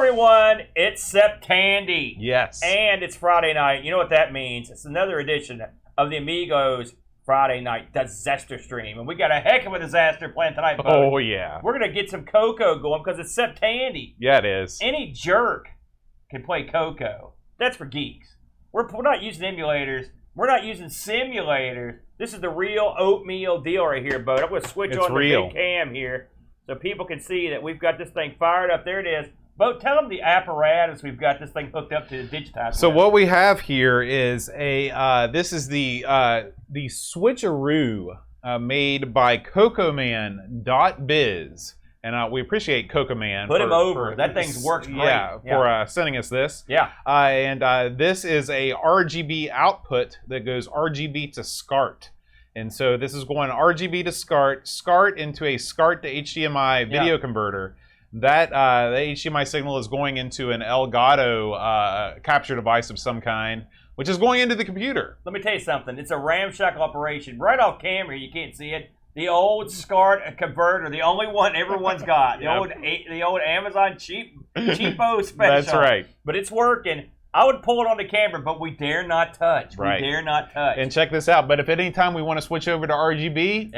everyone, it's Septandy. Yes. And it's Friday night. You know what that means? It's another edition of the Amigos Friday night disaster stream. And we got a heck of a disaster planned tonight, folks. Oh, yeah. We're going to get some Coco going because it's Septandy. Yeah, it is. Any jerk can play Coco. That's for geeks. We're not using emulators. We're not using simulators. This is the real oatmeal deal right here, Bo. I'm going to switch on the big cam here so people can see that we've got this thing fired up. There it is. Bo, tell them the apparatus we've got this thing hooked up to digitize. So what we have here is this is the switcheroo made by CocoMan.biz. And we appreciate CocoMan. Put him over. That thing works great. Yeah, for sending us this. Yeah. And this is a RGB output that goes RGB to SCART. And so this is going RGB to SCART, SCART into a SCART to HDMI video converter. That the HDMI signal is going into an Elgato capture device of some kind, which is going into the computer. Let me tell you something. It's a ramshackle operation. Right off camera, you can't see it. The old SCART converter, the only one everyone's got. The old Amazon cheapo special. That's right. But it's working. I would pull it on the camera, but we dare not touch. Right. We dare not touch. And check this out. But if at any time we want to switch over to RGB,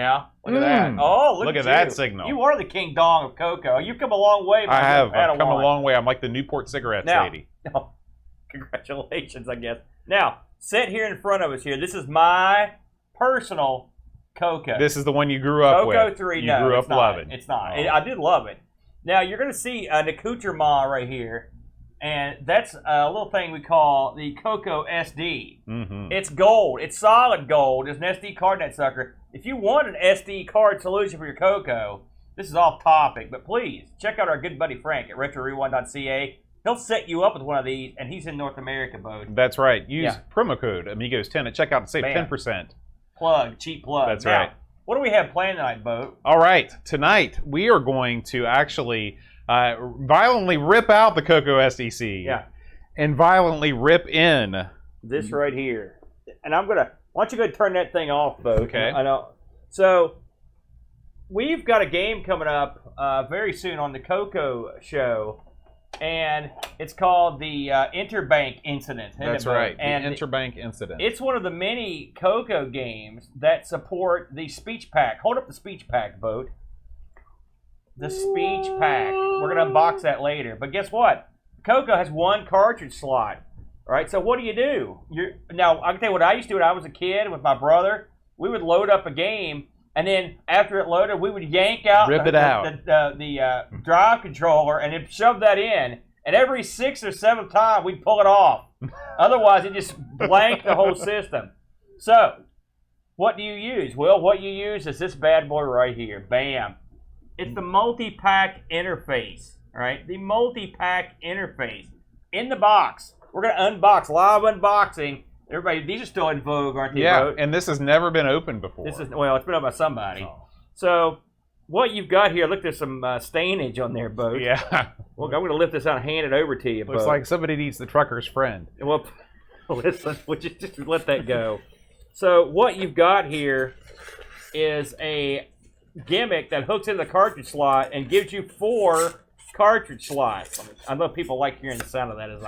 look at that. Oh, look at you. that signal. You are the King Dong of Coco. You've come a long way. I have. I've come a long way. I'm like the Newport cigarettes lady. No, congratulations, I guess. Now, sit here in front of us here. This is my personal Coco. This is the one you grew up with. Coco 3, you grew up loving. It's not. Oh. I did love it. Now, you're going to see an accoutrement right here. And that's a little thing we call the Coco SD. Mm-hmm. It's gold. It's solid gold. There's an SD card in that sucker. If you want an SD card solution for your Coco, this is off topic, but please check out our good buddy Frank at RetroRewind.ca. He'll set you up with one of these, and he's in North America, Bo. That's right. Use promo code Amigos10 at checkout to save 10%. Cheap plug. That's now, right. What do we have planned tonight, Bo? All right. Tonight, we are going to actually violently rip out the Coco SDC. Yeah. And violently rip in this right here. And I'm going to, why don't you go ahead and turn that thing off, Bo? Okay. I know. So, we've got a game coming up very soon on the Coco show. And it's called the Interbank Incident. That's right, and the Interbank Incident. It's one of the many Coco games that support the SPECIAL. Hold up the SPECIAL vote. The SPECIAL. We're going to unbox that later. But guess what? Coco has one cartridge slot. All right, so what do? Now, I can tell you what I used to do when I was a kid with my brother. We would load up a game. And then after it loaded, we would yank out the drive controller and then shove that in. And every 6th or 7th time, we'd pull it off. Otherwise, it just blanked the whole system. So, what do you use? Well, what you use is this bad boy right here. Bam. It's the multi-pac interface. All right, the multi-pac interface. In the box. We're going to unbox, live unboxing. Everybody, these are still in vogue, aren't they? Yeah, and this has never been opened before. It's been opened by somebody. Oh. So, what you've got here, look, there's some stainage on there, Bo. Yeah. Well, I'm going to lift this out and hand it over to you, Bo. Looks like somebody needs the trucker's friend. Well, listen, we'll just let that go. So, what you've got here is a gimmick that hooks into the cartridge slot and gives you 4 cartridge slots. I know people like hearing the sound of that as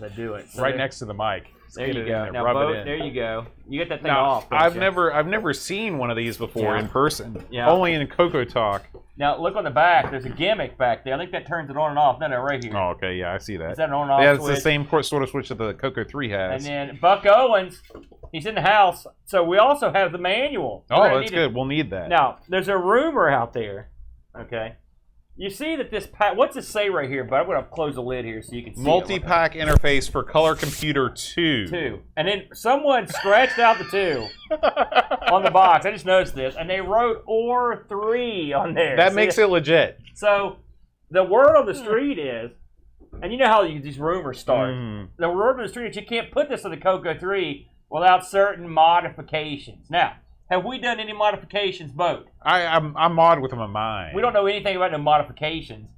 I do it. So right next to the mic. There you go. Now, Bo, there you go. You get that thing off. I've never seen one of these before in person. Yeah. Only in Coco Talk. Now look on the back. There's a gimmick back there. I think that turns it on and off. No, right here. Oh, okay. Yeah, I see that. Is that an on and off switch? switch? It's the same sort of switch that the Coco 3 has. And then Buck Owens, he's in the house. So we also have the manual. Oh, that's good. We'll need that. Now there's a rumor out there. Okay. You see that this pack, what's it say right here? But I'm going to close the lid here so you can see Multi-Pac interface for Color Computer 2. 2. And then someone scratched out the 2 on the box. I just noticed this. And they wrote OR 3 on there. That makes it legit. So the word on the street is, and you know how these rumors start. The word on the street is you can't put this on the Coco 3 without certain modifications. Now, have we done any modifications, Bo? I'm mod with my mind. We don't know anything about no modifications.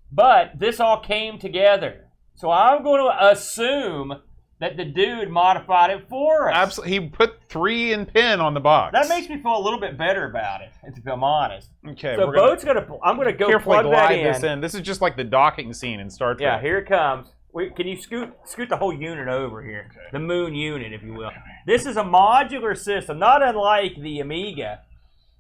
But this all came together. So I'm going to assume that the dude modified it for us. Absolutely. He put 3 in pin on the box. That makes me feel a little bit better about it, if I'm honest. Okay. So Boat's I'm gonna go carefully plug that glide this in. This is just like the docking scene in Star Trek. Yeah, here it comes. Can you scoot the whole unit over here? Okay. The moon unit, if you will. This is a modular system, not unlike the Amiga.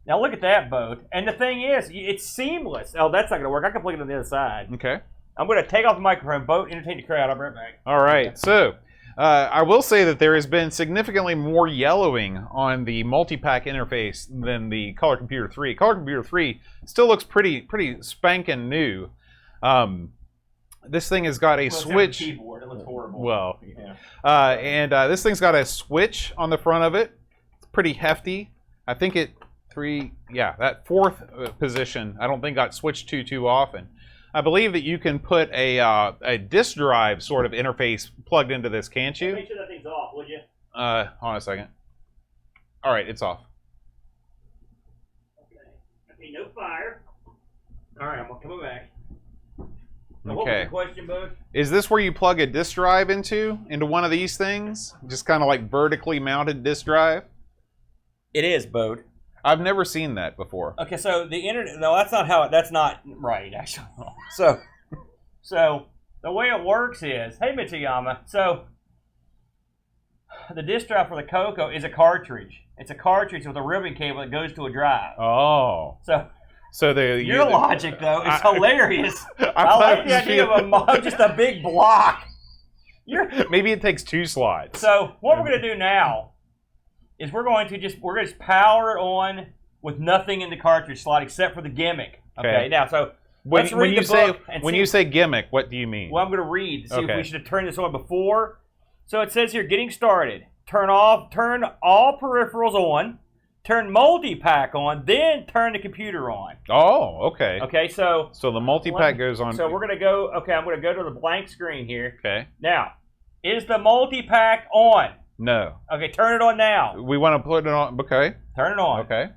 Now look at that, Boat. And the thing is, it's seamless. Oh, that's not going to work. I can plug it on the other side. Okay. I'm going to take off the microphone. Boat, entertain the crowd. I'll be right back. All right. Okay. So, I will say that there has been significantly more yellowing on the multi-pack interface than the Color Computer 3. Color Computer 3 still looks pretty spanking new. This thing has got a switch. Keyboard. It looks horrible. Well, yeah. This thing's got a switch on the front of it. It's pretty hefty. I think that 4th position, I don't think got switched to too often. I believe that you can put a disk drive sort of interface plugged into this, can't you? Make sure that thing's off, would you? Hold on a second. All right, it's off. Okay, no fire. All right, I'm coming back. Now, okay. What was the question, Bud? Is this where you plug a disk drive into one of these things? Just kind of like vertically mounted disk drive? It is, Bode. I've never seen that before. Okay, so the internet. No, that's not right, actually. So the way it works is, hey, Mitsuyama. So the disk drive for the Coco is a cartridge. It's a cartridge with a ribbon cable that goes to a drive. Oh. So your logic though is hilarious. I like the idea of just a big block. Maybe it takes 2 slots. So what we're going to do now is we're going to just power it on with nothing in the cartridge slot except for the gimmick. Okay. Now, so let's read the book. When you say gimmick, what do you mean? Well, I'm going to read to see if we should have turned this on before. So it says here, getting started. Turn all peripherals on. Turn multi-pac on, then turn the computer on. Oh, okay. Okay, so the multi-pac goes on. So we're going to go, I'm going to go to the blank screen here. Okay. Now, is the multi-pac on? No. Okay, turn it on now. We want to put it on, okay. Turn it on. Okay.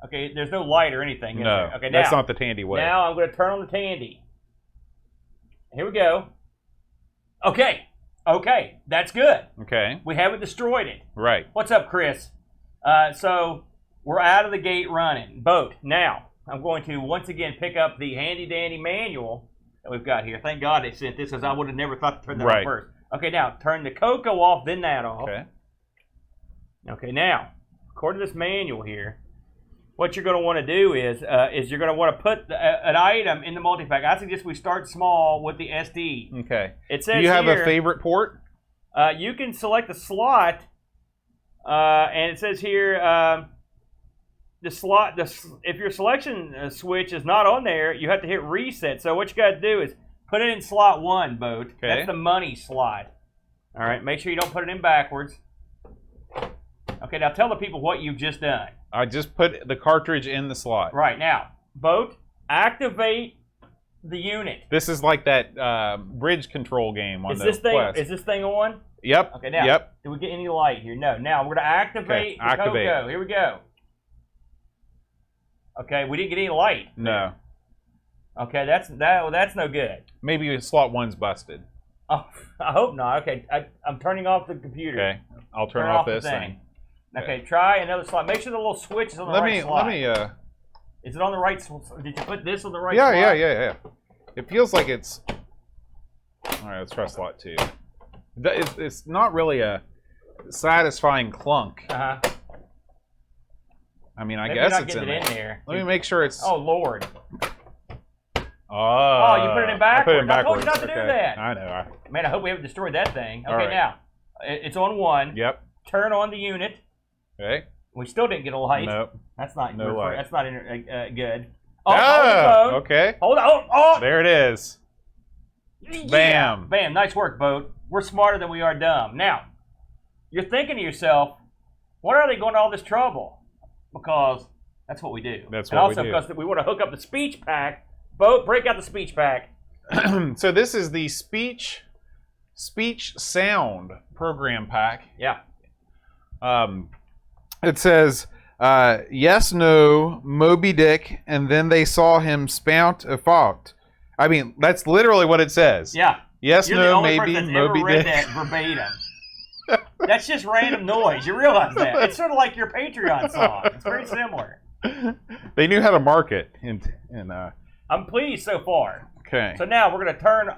Okay, there's no light or anything. No, okay, now, that's not the Tandy way. Now I'm going to turn on the Tandy. Here we go. Okay, that's good. Okay. We haven't destroyed it. Right. What's up, Chris? So we're out of the gate running. Boat. Now, I'm going to once again pick up the handy-dandy manual that we've got here. Thank God they sent this because I would have never thought to turn that on first. Okay, now, turn the Coco off, then that off. Okay. Okay, now, according to this manual here, what you're going to want to do is you're going to want to put an item in the multi-pac. I suggest we start small with the SD. Okay. It says do you have here, a favorite port? You can select a slot, and it says here the slot. If your selection switch is not on there, you have to hit reset. So what you got to do is put it in slot 1, Boat. Okay. That's the money slot. All right. Make sure you don't put it in backwards. Okay. Now tell the people what you've just done. I just put the cartridge in the slot. Right. Now, Boat, activate the unit. This is like that bridge control game on the Quest. Is this thing on? Yep. Okay. Now, yep. Do we get any light here? No. Now we're going to activate the Coco. Here we go. Okay. We didn't get any light. No. Okay. That's no good. Maybe slot 1's busted. Oh, I hope not. Okay. I'm turning off the computer. Okay. I'll turn off this thing. Okay, try another slot. Make sure the little switch is on the right slot. Is it on the right slot? Did you put this on the right slot? Yeah. It feels like it's... All right, let's try slot 2. It's not really a satisfying clunk. Uh-huh. I mean, I guess it's in there. Let me make sure it's... Oh, Lord. Oh, you put it in backwards. I put it in backwards. I told you not to do that. I know. Man, I hope we haven't destroyed that thing. Okay, right. Now, it's on 1. Yep. Turn on the unit. Okay. We still didn't get a light. Nope. That's not no light. That's not good. Oh, okay. Hold on. Oh. There it is. Yeah. Bam. Bam. Nice work, Boat. We're smarter than we are dumb. Now, you're thinking to yourself, why are they going to all this trouble? Because that's what we do. That's what we do. And also because we want to hook up the speech pack. Boat, break out the speech pack. So this is the speech sound program pack. Yeah. It says, yes, no, Moby Dick, and then they saw him spout a fought. I mean, that's literally what it says. Yeah. Yes, You're no, the only maybe, person that's Moby ever read Dick. that verbatim. That's just random noise. You realize that? It's sort of like your Patreon song. It's very similar. They knew how to market. I'm pleased so far. Okay. So now we're going to turn,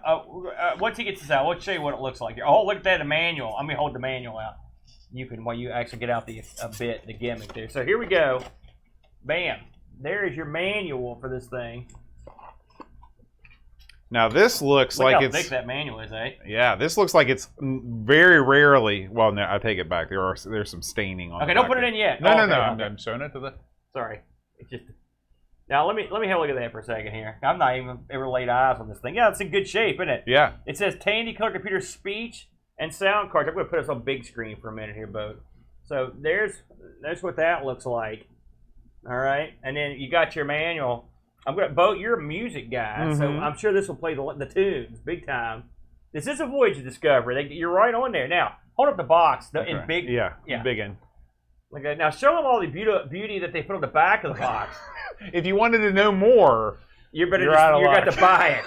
once he gets this out, let's show you what it looks like. Oh, look at that, the manual. I'm going to hold the manual out. You can, while you actually get out the gimmick there. So here we go. Bam. There is your manual for this thing. Now this looks Look like how it's thick that manual is, eh? Yeah, this looks like it's very rarely. Well, no, I take it back. There's some staining on. Okay, don't put it in yet. No, oh, no, okay, no. okay. I'm showing it to the. Sorry, it's just. Now let me have a look at that for a second here. I'm not even ever laid eyes on this thing. Yeah, it's in good shape, isn't it? Yeah. It says Tandy Color Computer Speech and Sound Cards. I'm going to put this on big screen for a minute here, Bo. So there's what that looks like. All right, and then you got your manual. Bo, you're a music guy, so I'm sure this will play the tunes big time. This is a Voyage of Discovery. You're right on there. Now, hold up the box in big. Yeah, big in. Okay, now show them all the beauty that they put on the back of the box. If you wanted to know more, you're got to buy it.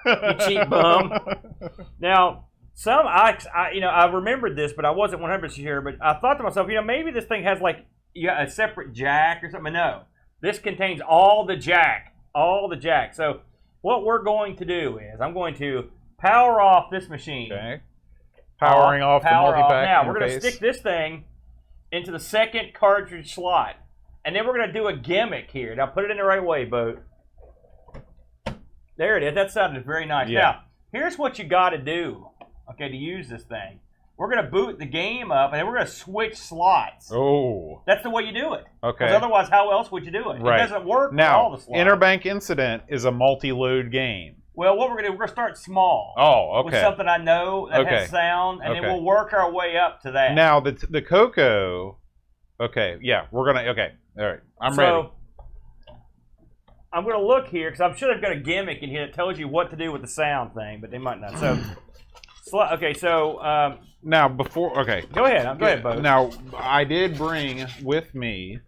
You cheap bum. Now, I remembered this, but I wasn't 100% sure. But I thought to myself, maybe this thing has like a separate jack or something. No, this contains all the jack. So what we're going to do is I'm going to power off this machine. Okay. Powering off the multi-pack. Now we're going to stick this thing into the second cartridge slot, and then we're going to do a gimmick here. Now put it in the right way, Bo. There it is. That sounded very nice. Yeah. Now here's what you got to do. Okay, to use this thing. We're going to boot the game up, and then we're going to switch slots. Oh. That's the way you do it. Okay. Because otherwise, how else would you do it? Right. It doesn't work with now, all the slots. Interbank Incident is a multi-load game. Well, what we're going to do, we're going to start small. Oh, okay. With something I know that has sound, and then we'll work our way up to that. Now, the Coco, okay, yeah, we're going to, okay, all right, I'm ready. I'm going to look here, because I'm sure they've got a gimmick in here that tells you what to do with the sound thing, but they might not. So, now, before, okay. Go ahead, Bo. Now, I did bring with me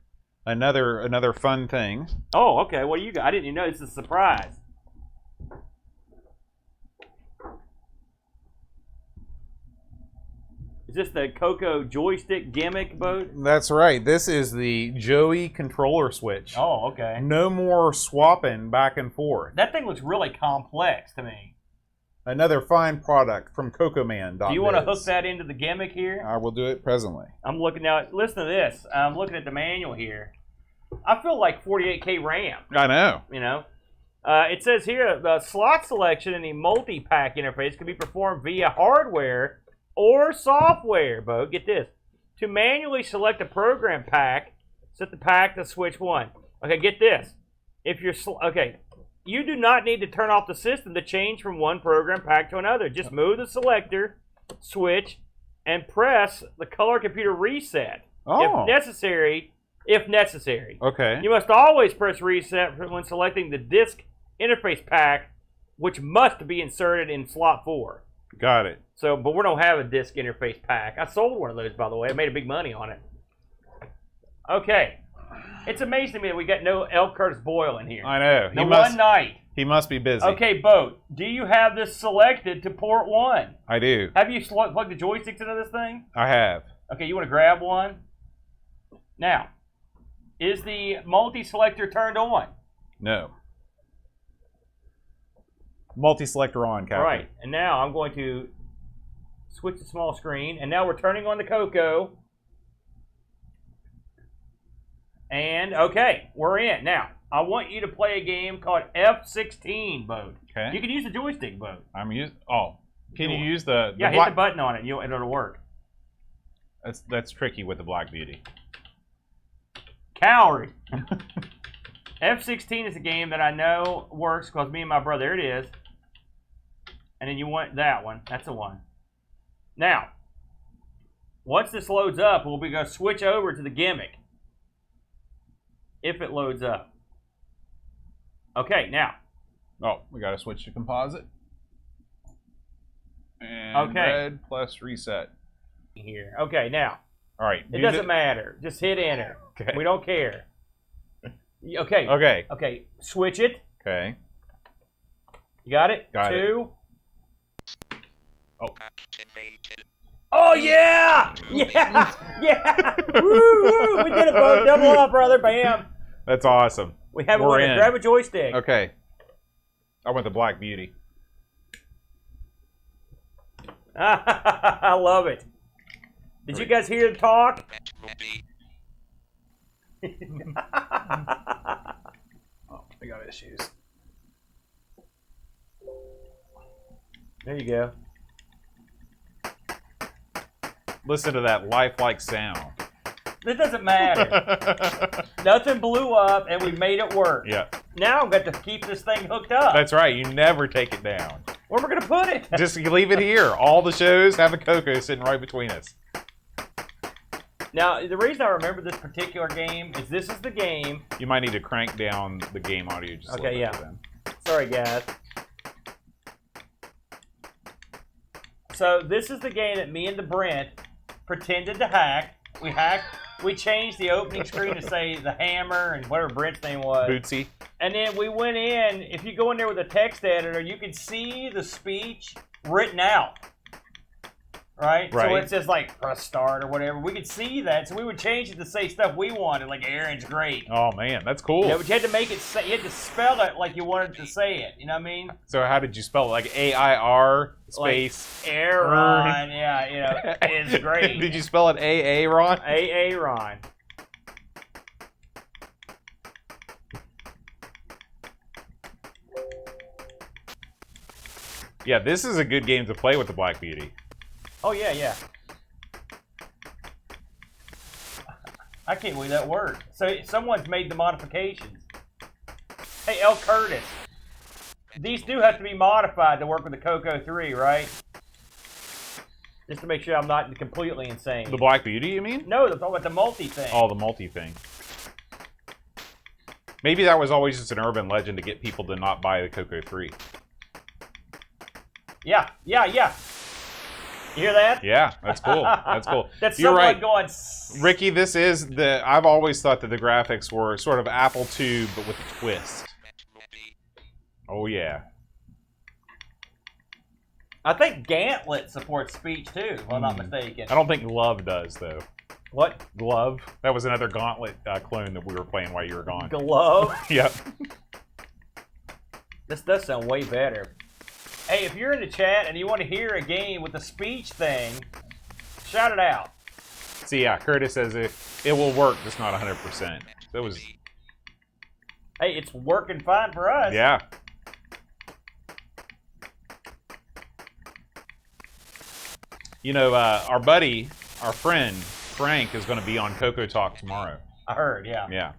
another fun thing. Oh, okay. What do you got? I didn't even know. This is a surprise. Is this the Coco joystick gimmick, Bo? That's right. This is the Joey controller switch. Oh, okay. No more swapping back and forth. That thing looks really complex to me. Another fine product from CocoMan. Do you want to hook that into the gimmick here? I will do it presently. I'm looking now. Listen to this. I'm looking at the manual here. I feel like 48K RAM. I know. It says here the slot selection in the multi-pack interface can be performed via hardware or software. Bo, get this. To manually select a program pack, set the pack to switch 1. Okay, get this. If you're you do not need to turn off the system to change from one program pack to another. Just move the selector, switch, and press the color computer reset. Oh. If necessary. Okay. You must always press reset when selecting the disk interface pack, which must be inserted in slot 4. Got it. So, but we don't have a disk interface pack. I sold one of those, by the way. I made a big money on it. Okay. It's amazing to me that we got no L. Curtis Boyle in here. I know. One night. He must be busy. Okay, Bo, do you have this selected to port 1? I do. Have you plugged the joysticks into this thing? I have. Okay, you want to grab one? Now, is the multi-selector turned on? No. Multi-selector on, Captain. All right, and now I'm going to switch to small screen, and now we're turning on the Coco. And, okay, we're in. Now, I want you to play a game called F-16, Bo. Okay. You can use the joystick, Bo. Can you use the yeah, hit the button on it, and it'll work. That's tricky with the Black Beauty. Coward. F-16 is a game that I know works because me and my brother, there it is. And then you want that one. That's the one. Now, once this loads up, we'll be going to switch over to the gimmick. If it loads up. Okay, now. Oh, we got to switch to composite. And red plus reset. Here. Okay, now. All right. It doesn't matter. Just hit enter. Okay. We don't care. Okay. Okay. Okay. Switch it. Okay. You got it? Got it. 2. Oh. Oh yeah! Yeah! Yeah! Woo, woo. We did it, bud. Double up, brother. Bam. That's awesome. We have We're it. in. Grab a joystick. Okay. I want the Black Beauty. I love it. Did you guys hear the talk? Oh, I got issues. There you go. Listen to that lifelike sound. It doesn't matter. Nothing blew up, and we made it work. Yeah. Now I've got to keep this thing hooked up. That's right. You never take it down. Where am I going to put it? Just leave it here. All the shows have a Coco sitting right between us. Now, the reason I remember this particular game is this is the game. You might need to crank down the game audio just a little bit. Yeah. Then. Sorry, guys. So this is the game that me and the Brent pretended to hack. We changed the opening screen to say the Hammer and whatever Brent's name was. Bootsy. And then we went in. If you go in there with a text editor, you can see the speech written out. Right? So it says like press start or whatever. We could see that, so we would change it to say stuff we wanted, like Aaron's great. Oh man, that's cool. Yeah, but you had to make it say, you had to spell it like you wanted to say it. You know what I mean? So how did you spell it? Like A-I-R space like Aaron, yeah, you know, it's great. Did you spell it A-A-Ron? A-A-Ron. Yeah, this is a good game to play with the Black Beauty. Oh, yeah, yeah. I can't believe that worked. So someone's made the modifications. Hey, L. Curtis. These do have to be modified to work with the Coco 3, right? Just to make sure I'm not completely insane. The Black Beauty, you mean? No, they're talking about the multi thing. Oh, the multi thing. Maybe that was always just an urban legend to get people to not buy the Coco 3. Yeah, yeah, yeah. You hear that? Yeah, that's cool. That's cool. That's You're someone right. going... Ricky, this is the... I've always thought that the graphics were sort of Apple II, but with a twist. Oh, yeah. I think Gantlet supports speech, too, if I'm not mistaken. I don't think Glove does, though. What? Glove? That was another Gauntlet clone that we were playing while you were gone. Glove? Yep. This does sound way better. Hey, if you're in the chat and you want to hear a game with the speech thing, shout it out. See, yeah, Curtis says it will work, just not 100%. That was... Hey, it's working fine for us. Yeah. You know, our buddy, our friend, Frank, is going to be on Coco Talk tomorrow. I heard, yeah. Yeah.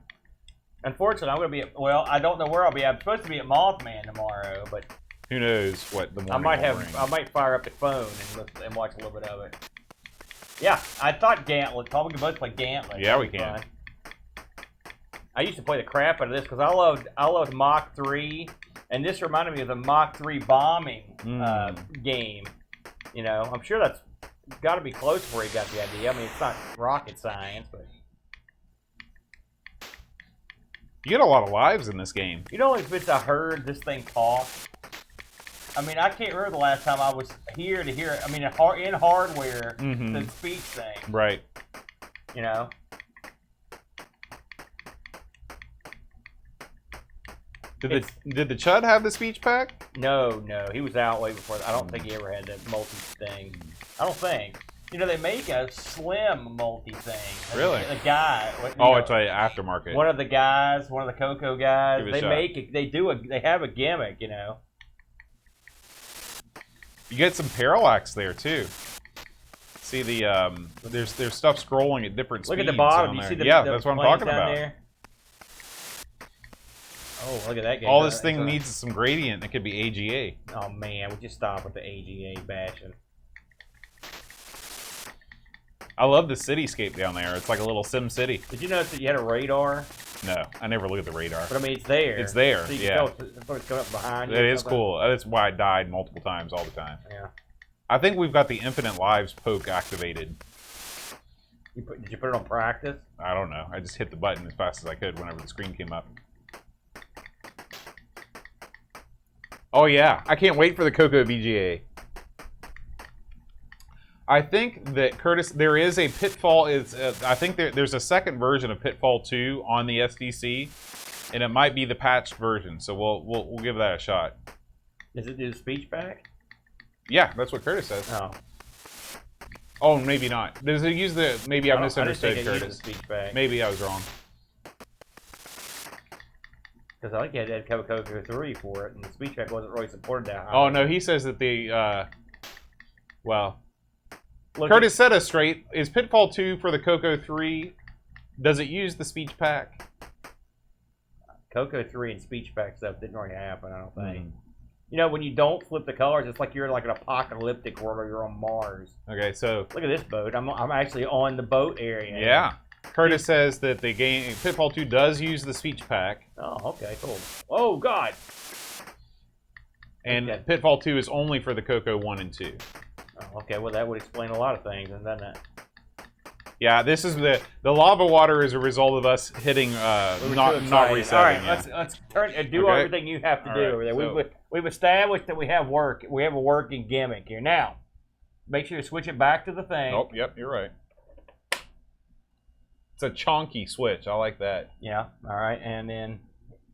Unfortunately, I'm going to be at, well, I don't know where I'll be. I'm supposed to be at Mothman tomorrow, but... Who knows what the morning I might fire up the phone and watch a little bit of it. Yeah, I thought Gantlet. Probably we could both play Gantlet. Yeah, we can. Fun. I used to play the crap out of this because I loved Mach 3, and this reminded me of the Mach 3 bombing game. You know, I'm sure that's got to be close where he got the idea. I mean, it's not rocket science, but you get a lot of lives in this game. you know, if I heard this thing talk. I mean, I can't remember the last time I was here to hear it. I mean, in hardware, the speech thing. Right. You know? Did the Chud have the speech pack? No. He was out way before. I don't think he ever had that multi thing. I don't think. You know, they make a slim multi thing. Really? A guy. Oh, it's like aftermarket. One of the guys, one of the Coco guys. Give it a They shot. make it. They have a gimmick, you know. You get some parallax there too. See the there's stuff scrolling at different speeds. Look at the bottom. on You there. see the yeah, the that's what I'm planes talking down about. there? Oh, look at that game. All this thing needs is some gradient. It could be AGA. Oh man, we just stop with the AGA bashing. I love the cityscape down there. It's like a little Sim City. Did you notice that you had a radar? No, I never look at the radar. But I mean, it's there. It's there, So you yeah. can tell it's coming up behind you. It or is something. cool. That's why I died multiple times all the time. Yeah. I think we've got the infinite lives poke activated. Did you put it on practice? I don't know. I just hit the button as fast as I could whenever the screen came up. Oh yeah, I can't wait for the Coco VGA. I think that Curtis, there is a Pitfall. I think there's a second version of Pitfall 2 on the SDC, and it might be the patched version. So we'll give that a shot. Does it do the speech pack? Yeah, that's what Curtis says. Oh. Oh, maybe not. Does it use the? Maybe I misunderstood Curtis. The speech pack. Maybe I was wrong. Because I think you had to have Coco 3 for it, and the speech pack wasn't really supported that high. Oh no, he says that the well. Look, Curtis set us straight. Is Pitfall 2 for the Coco 3? Does it use the speech pack? Coco 3 and speech pack stuff didn't really happen, I don't think. You know, when you don't flip the colors, it's like you're in like an apocalyptic world or you're on Mars. Okay, so look at this boat. I'm actually on the boat area. Yeah. Curtis says that the game Pitfall 2 does use the speech pack. Oh, okay, cool. Oh God. And Pitfall 2 is only for the Coco 1 and 2. Oh, okay, well that would explain a lot of things, and then yeah, this is the lava water is a result of us hitting not resetting. All right, let's turn and do everything you have to do over there. So we've established that we have work. We have a working gimmick here. Now, make sure you switch it back to the thing. Oh, yep, you're right. It's a chonky switch. I like that. Yeah. All right, and then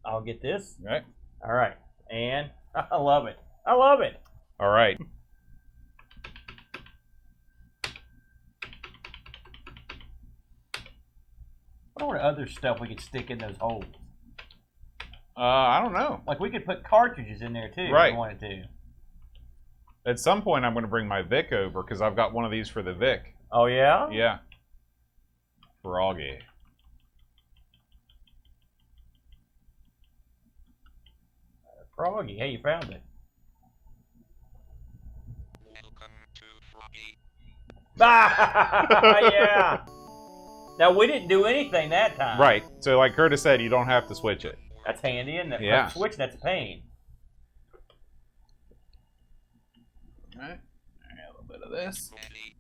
I'll get this. All right. All right, and I love it. I love it. All right. What other stuff we could stick in those holes? I don't know. Like we could put cartridges in there too right. if we wanted to. At some point, I'm going to bring my Vic over because I've got one of these for the Vic. Oh yeah? Yeah. Froggie. Froggie, hey, you found it. Welcome to Froggie. Yeah. Now, we didn't do anything that time. Right. So like Curtis said, you don't have to switch it. That's handy, isn't it? Yeah. Switch, that's a pain. All right. A little bit of this. Ready.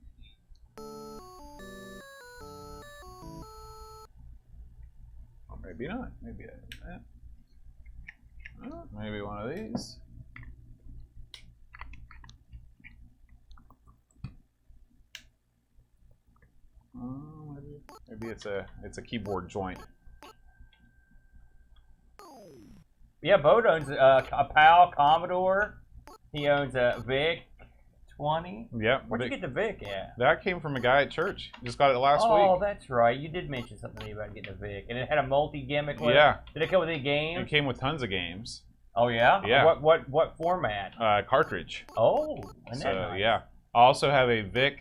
Or maybe not. Maybe that. Oh, maybe one of these. Maybe it's a keyboard joint. Yeah, Bo owns a PAL Commodore. He owns a VIC 20. Yep. Where'd you get the VIC at? That came from a guy at church. Just got it last week. Oh, that's right. You did mention something to me about getting a VIC. And it had a multi-gimmick with Yeah. it. Did it come with any games? It came with tons of games. Oh, yeah? Yeah. What format? Cartridge. Oh, isn't that So, nice? yeah. I also have a VIC.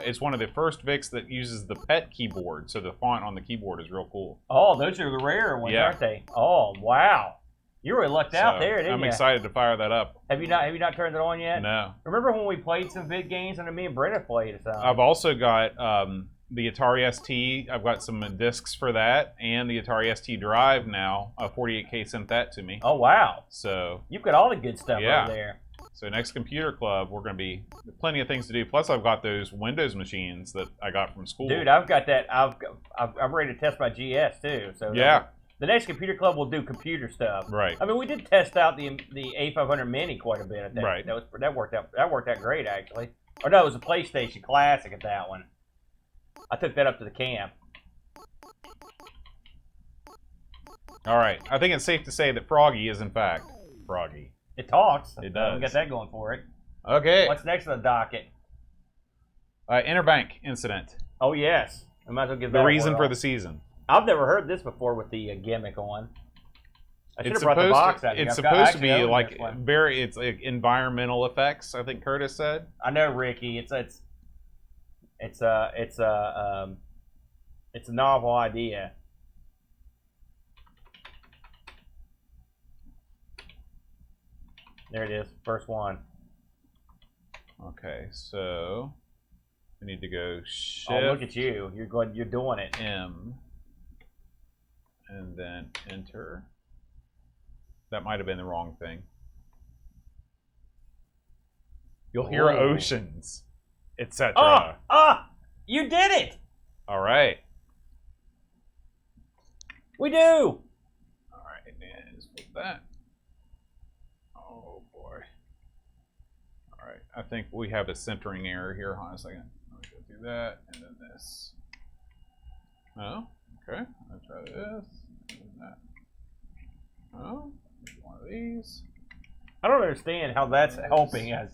It's one of the first VICs that uses the PET keyboard, so the font on the keyboard is real cool. Oh, those are the rarer ones, Yeah. aren't they? Oh, wow. You really lucked out there, didn't you? I'm excited to fire that up. Have you not turned it on yet? No. Remember when we played some VIC games and me and Brenda played some? I've also got the Atari ST. I've got some discs for that, and the Atari ST Drive now. 48K sent that to me. Oh, wow. So You've got all the good stuff Yeah. over there. So next computer club, we're going to be plenty of things to do. Plus, I've got those Windows machines that I got from school. Dude, I've got that. I'm ready to test my GS too. So Yeah. the next computer club will do computer stuff. Right. I mean, we did test out the A500 Mini quite a bit. I think. Right. That worked out great actually. Or no, it was a PlayStation Classic at that one. I took that up to the camp. All right. I think it's safe to say that Froggie is in fact Froggie. It talks. It does. Got that going for it. Okay. What's next on the docket? Interbank Incident. Oh yes, I might as well give that The a reason whirl. for the season. I've never heard this before with the gimmick on. I should It's have brought the box out. It's I've got- supposed to be actually own like this one. it's like environmental effects. I think Curtis said. I know, Ricky. It's a novel idea. There it is, first one. Okay, so we need to go Shift Oh, look at you! You're doing it. M, and then Enter. That might have been the wrong thing. You'll hear Oh. oceans, etc. You did it! All right. We do. All right, and flip that. Oh boy. All All right, I think we have a centering error here. Hold on a second. Let me go through that, and then this. Oh, okay. Let's try this. And that. Oh, one of these. I don't understand how that's helping us.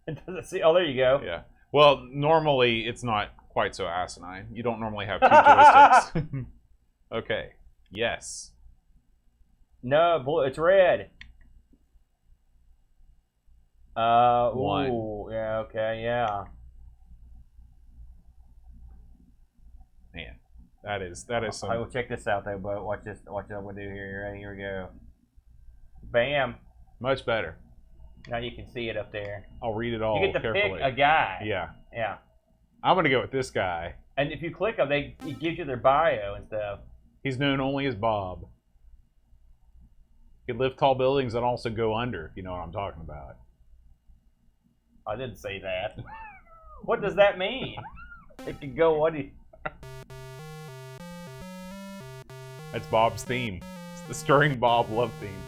It doesn't see. Oh, there you go. Yeah. Well, normally it's not quite so asinine. You don't normally have two joysticks. Okay. Yes. No, blue. It's red. One. Ooh, yeah. Okay. Yeah. Man, that is some. I will check this out though, but watch this. Watch what we do here. Ready? Here we go. Bam. Much better. Now you can see it up there. I'll read it all You get to carefully. pick a guy. Yeah. Yeah. I'm gonna go with this guy. And if you click them, it gives you their bio and stuff. He's known only as Bob. He could lift tall buildings and also go under, if you know what I'm talking about. I didn't say that. What does that mean? It can go what? That's Bob's theme. It's the Stirring Bob love theme.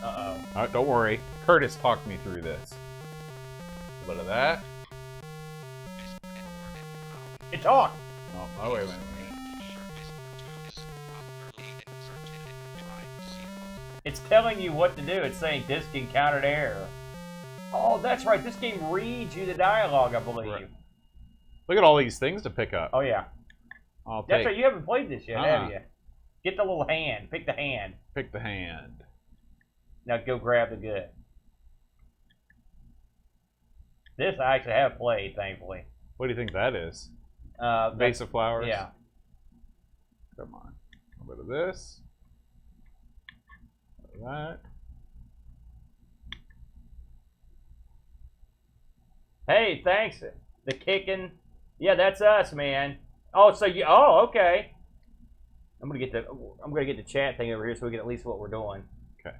Uh-oh. Don't worry. Curtis talked me through this. A bit of that. It talked. Oh, wait a minute. It's telling you what to do. It's saying disk encountered error. Oh, that's right. This game reads you the dialogue, I believe. Right. Look at all these things to pick up. Oh, yeah. I'll That's take. right. You haven't played this yet, have Uh-uh. you? Get the little hand. Pick the hand. Pick the hand. Now go grab the good. This I actually have played, thankfully. What do you think that is? That's- Vase of flowers? Yeah. Come on. A bit of this. A bit of that. Hey, thanks. The kicking. Yeah, that's us, man. Oh, so you. Oh, okay. I'm gonna get the chat thing over here so we get at least what we're doing. Okay.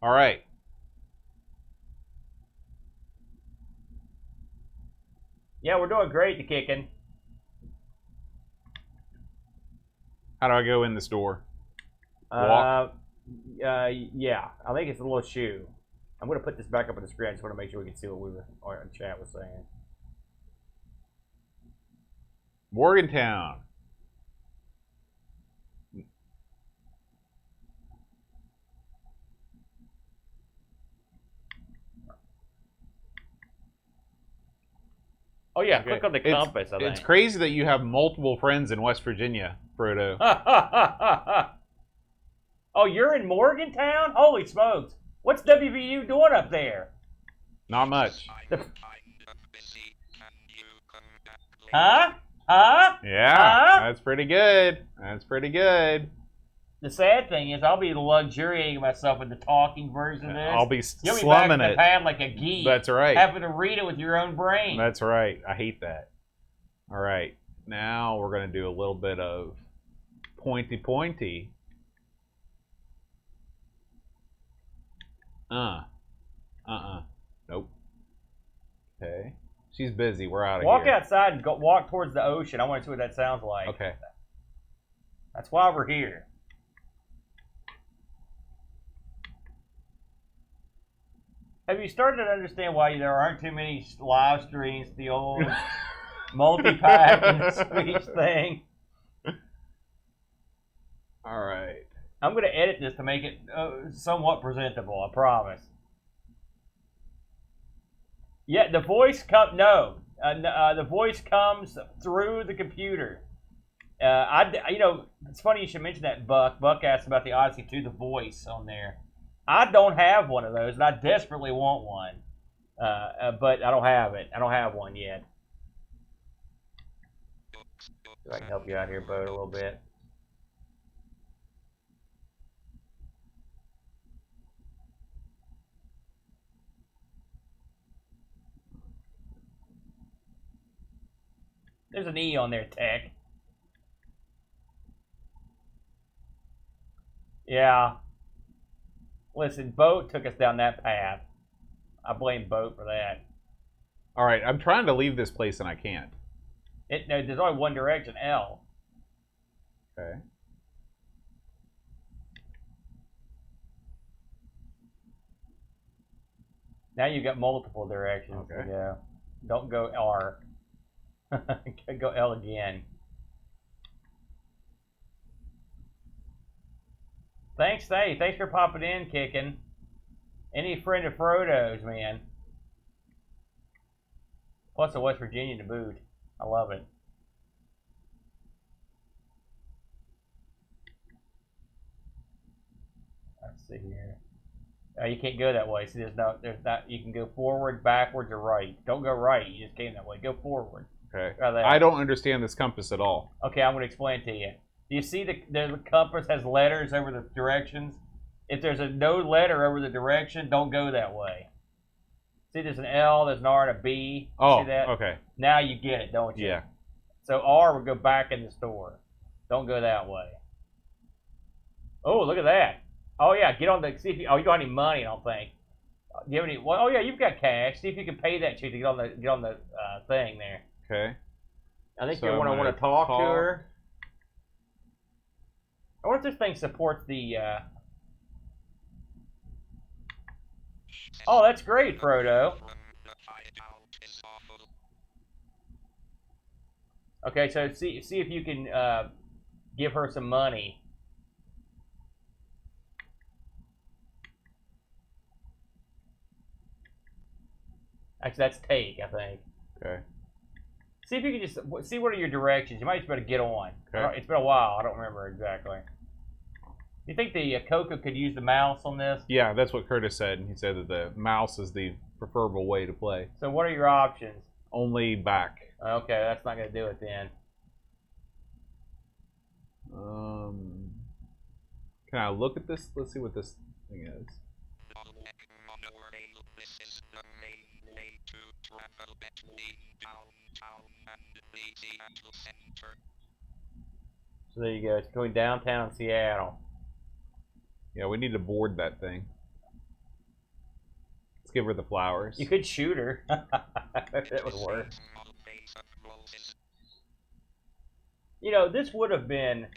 All right. Yeah, we're doing great. The kicking. How do I go in this door? Walk? Yeah. I think it's a little shoe. I'm gonna put this back up on the screen. I just want to make sure we can see what our chat was saying. Morgantown. Oh yeah, Okay. click on the compass. I think. It's crazy that you have multiple friends in West Virginia, Frodo. Oh, you're in Morgantown? Holy smokes! What's WVU doing up there? Not much. Huh? Huh? Yeah, Huh? that's pretty good. That's pretty good. The sad thing is, I'll be luxuriating myself with the talking version of this. I'll be You'll be back slumming in the it. pad like a geek. That's right. Having to read it with your own brain. That's right. I hate that. All right. Now we're going to do a little bit of pointy. Nope. Okay. She's busy. We're out of Walk here. outside and walk towards the ocean. I want to see what that sounds like. Okay. That's why we're here. Have you started to understand why there aren't too many live streams to the old multi-pack and the speech thing? All right. I'm going to edit this to make it somewhat presentable, I promise. Yeah, the voice the voice comes through the computer. It's funny you should mention that, Buck. Buck asked about the Odyssey 2, the voice on there. I don't have one of those, and I desperately want one. But I don't have it. I don't have one yet. If I can help you out here, Bo, a little bit. There's an E on there, Tech. Yeah. Listen, Boat took us down that path. I blame Boat for that. All right. I'm trying to leave this place and I can't. No, there's only one direction, L. Okay. Now you've got multiple directions to go. Don't go R. Go L again. Thanks, Thay. Thanks for popping in, kicking. Any friend of Frodo's, man. Plus a West Virginia to boot. I love it. Let's see here. Oh, you can't go that way. See, there's not. You can go forward, backwards, or right. Don't go right. You just came that way. Go forward. Okay. Right, I don't understand this compass at all. Okay, I'm going to explain it to you. Do you see the compass has letters over the directions? If there's no letter over the direction, don't go that way. See, there's an L, there's an R, and a B. Oh, see that? okay. Now you get it, don't you? Yeah. So R would go back in the store. Don't go that way. Oh, look at that. Oh yeah, get on the. See if you. Oh, you don't have any money, I don't think. Do you have any? Well, oh yeah, you've got cash. See if you can pay that chick to get on the thing there. Okay. I think So you I'm want gonna to talk to call. her. I wonder if this thing supports the. Oh, that's great, Frodo. Okay, so see if you can give her some money. Actually, that's take, I think. Okay. See if you can just see what are your directions. You might just better get on. Okay. It's been a while. I don't remember exactly. Do you think the Coco could use the mouse on this? Yeah, that's what Curtis said. He said that the mouse is the preferable way to play. So what are your options? Only back. Okay, that's not going to do it then. Can I look at this? Let's see what this thing is. So there you go. It's going downtown Seattle. Yeah, we need to board that thing. Let's give her the flowers. You could shoot her. That would work. You know, this would have been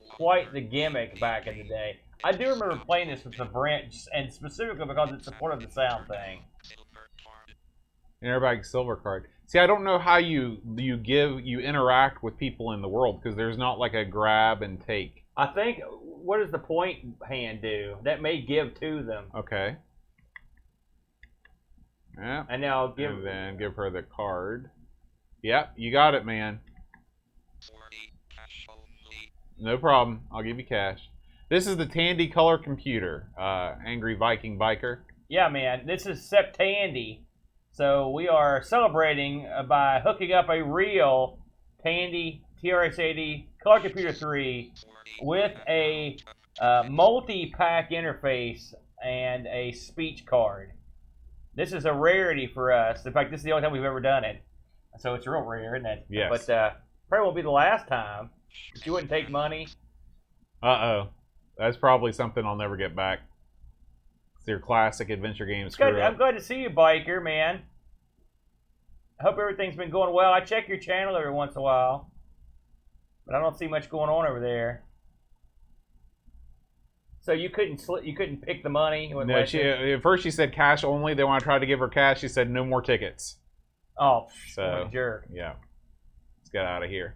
quite the gimmick back in the day. I do remember playing this with the Brent, and specifically because it supported the sound thing. Interbank silver card. See, I don't know how you interact with people in the world because there's not like a grab and take. I think, what does the point hand do? That may give to them. Okay. Yeah. And now give. And then give her the card. Yep, you got it, man. No problem. I'll give you cash. This is the Tandy color computer. Angry Viking biker. Yeah, man. This is Septandy. So we are celebrating by hooking up a real Tandy TRS-80 Color Computer 3 with a multi-pac interface and a speech card. This is a rarity for us. In fact, this is the only time we've ever done it. So it's real rare, isn't it? Yes. But probably won't be the last time. If you wouldn't take money. Uh-oh. That's probably something I'll never get back. It's your classic adventure game screw up. I'm glad to see you, biker, man. I hope everything's been going well. I check your channel every once in a while, but I don't see much going on over there. So you couldn't pick the money. No, at first she said cash only. Then when I tried to give her cash, she said no more tickets. Oh, so what a jerk. Yeah, let's get out of here.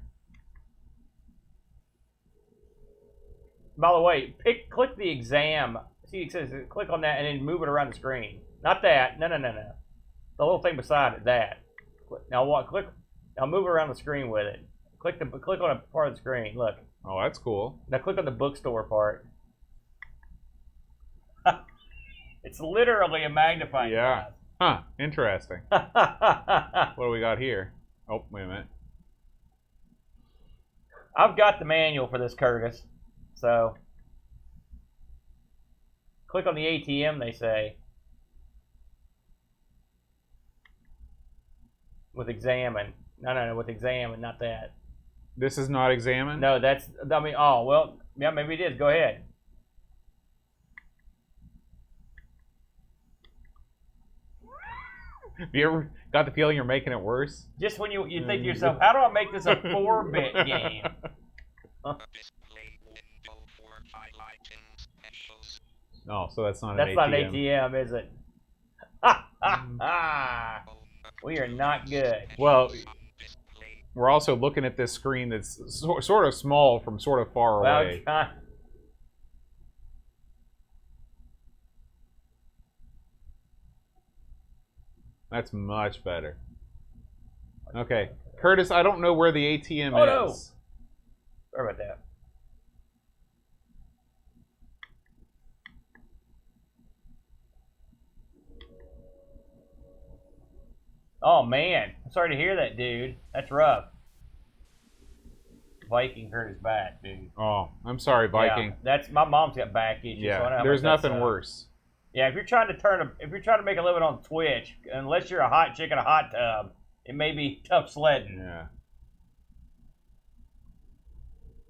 By the way, click the exam. See, it says click on that and then move it around the screen. Not that. No. The little thing beside it. That. Now what? Click. Now move it around the screen with it. Click on a part of the screen. Look. Oh, that's cool. Now click on the bookstore part. It's literally a magnifying glass. Huh. Interesting. What do we got here? Oh, wait a minute. I've got the manual for this, Curtis. So, click on the ATM, they say. With examine. No, with examine, not that. This is not examined? No, oh, well, yeah, maybe it is. Go ahead. Have you ever got the feeling you're making it worse? Just when you think to yourself, how do I make this a 4-bit game? Oh, so that's not an ATM. That's not an ATM, is it? We are not good. Well, we're also looking at this screen that's sort of small from sort of far away. That's much better. Okay. Curtis, I don't know where the ATM is. No. Sorry about that. Oh, man. I'm sorry to hear that, dude. That's rough. Viking hurt his back, dude. Oh, I'm sorry, Viking. Yeah, that's my mom's got back issues. Yeah, so I know there's nothing worse. Yeah, if you're trying to make a living on Twitch, unless you're a hot chick in a hot tub, it may be tough sledding. Yeah.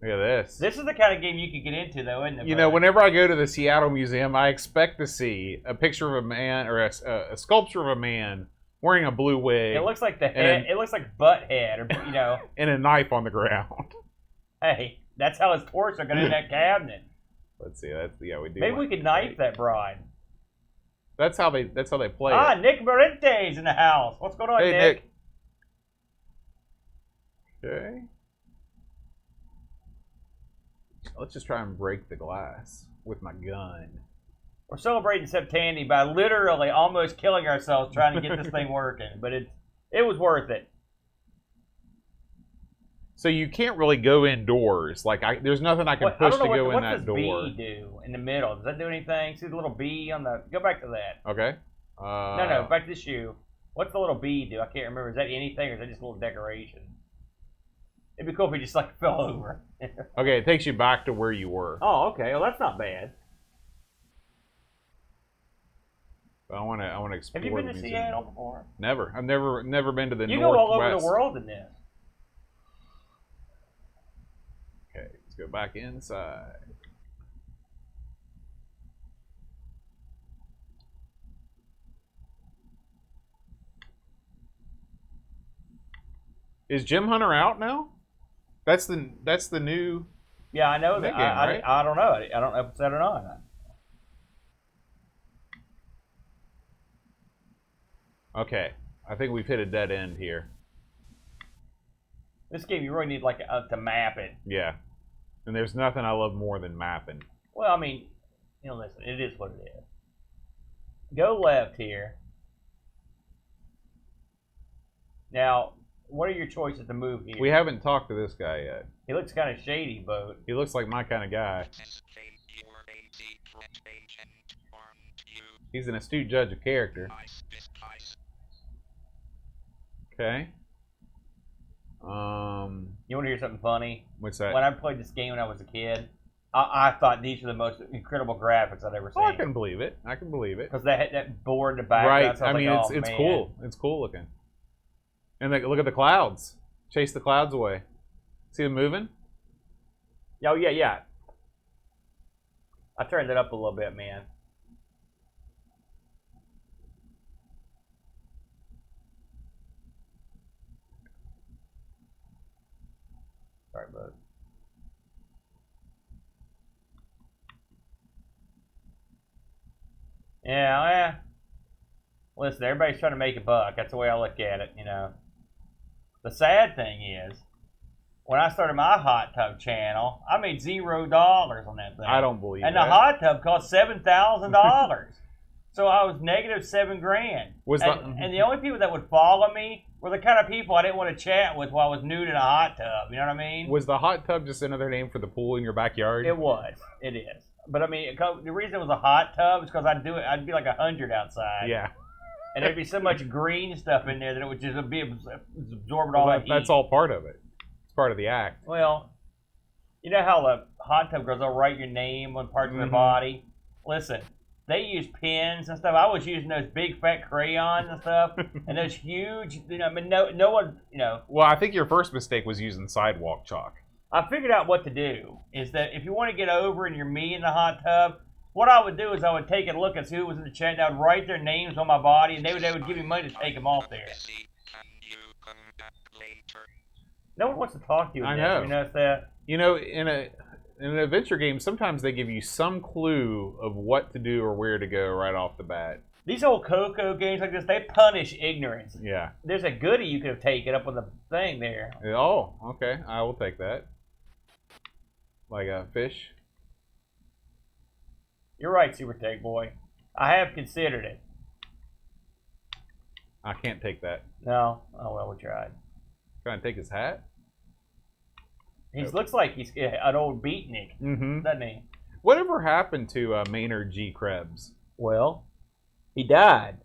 Look at this. This is the kind of game you could get into, though, isn't it? You know, whenever I go to the Seattle Museum, I expect to see a picture of a man or a sculpture of a man wearing a blue wig. It looks like the head. It looks like butt head, or you know, and a knife on the ground. Hey, that's how his torso got in that cabinet. Let's see. That's we do. Maybe we could knife that bride. That's how they play it. Nick Morente's in the house. What's going on, Hey, Nick? Okay. Let's just try and break the glass with my gun. We're celebrating Septandy by literally almost killing ourselves trying to get this thing working, but it was worth it. So you can't really go indoors. Like there's nothing I can push to go in that door. What does B do in the middle? Does that do anything? See the little B on the? Go back to that. Okay. No, back to the shoe. What's the little B do? I can't remember. Is that anything or is that just a little decoration? It'd be cool if we just like fell over. Okay, it takes you back to where you were. Oh, okay. Well, that's not bad. I want to explore. Have you been to Seattle before? Never. I've never been to the Northwest. You go all over the world in this. Okay, let's go back inside. Is Jim Hunter out now? That's the new. Yeah, I know that. Right? I don't know. I don't know if it's that or not. Okay, I think we've hit a dead end here. This game, you really need like to map it. Yeah, and there's nothing I love more than mapping. Well, I mean, you know, listen, it is what it is. Go left here. Now, what are your choices to move here? We haven't talked to this guy yet. He looks kind of shady, Boat. He looks like my kind of guy. He's an astute judge of character. Okay. You want to hear something funny? What's that? When I played this game when I was a kid, I thought these were the most incredible graphics I'd ever seen. Oh, I can believe it. I can believe it. Because that board in the background. Right. I mean, it's cool. It's cool looking. And look at the clouds. Chase the clouds away. See them moving? Oh, yeah. I turned it up a little bit, man. Sorry, bud. Yeah. Listen, everybody's trying to make a buck. That's the way I look at it, you know. The sad thing is, when I started my hot tub channel, I made $0 on that thing. I don't believe and that. And the hot tub cost $7,000. So I was negative $7,000. And the only people that would follow me were the kind of people I didn't want to chat with while I was nude in a hot tub. You know what I mean? Was the hot tub just another name for the pool in your backyard? It was. It is. But I mean, the reason it was a hot tub is because I'd be like 100 outside. Yeah. And there'd be so much green stuff in there that it would just be absorbing all that heat. That's all part of it. It's part of the act. Well, you know how the hot tub girls will write your name on parts of their body? Listen, they use pens and stuff. I was using those big fat crayons and stuff, and those huge. You know, I mean, no one. You know. Well, I think your first mistake was using sidewalk chalk. I figured out what to do. Is that if you want to get over and you're me in the hot tub, what I would do is I would take a look and see who was in the chat, and I would write their names on my body, and they would give me money to take them off there. No one wants to talk to you. I know. You notice that? You know, in an adventure game, sometimes they give you some clue of what to do or where to go right off the bat. These old Coco games like this, they punish ignorance. Yeah. There's a goodie you could have taken up on the thing there. Oh, okay. I will take that. Like a fish. You're right, Super Tech Boy. I have considered it. I can't take that. No. Oh, well, we tried. Trying to take his hat? He looks like he's an old beatnik, doesn't he? Whatever happened to Maynard G. Krebs? Well, he died.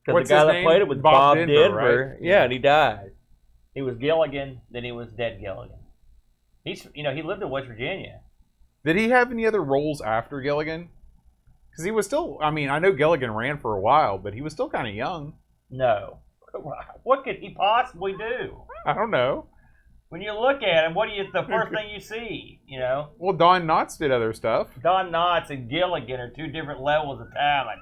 Because What's the guy his that name? played it was Bob Bob Denver, Denver. right? Yeah, and he died. He was Gilligan, then he was Dead Gilligan. He's, he lived in West Virginia. Did he have any other roles after Gilligan? Because he was still, I mean, I know Gilligan ran for a while, but he was still kind of young. No. What could he possibly do? I don't know. When you look at him, what do you? The first thing you see, Well, Don Knotts did other stuff. Don Knotts and Gilligan are two different levels of talent.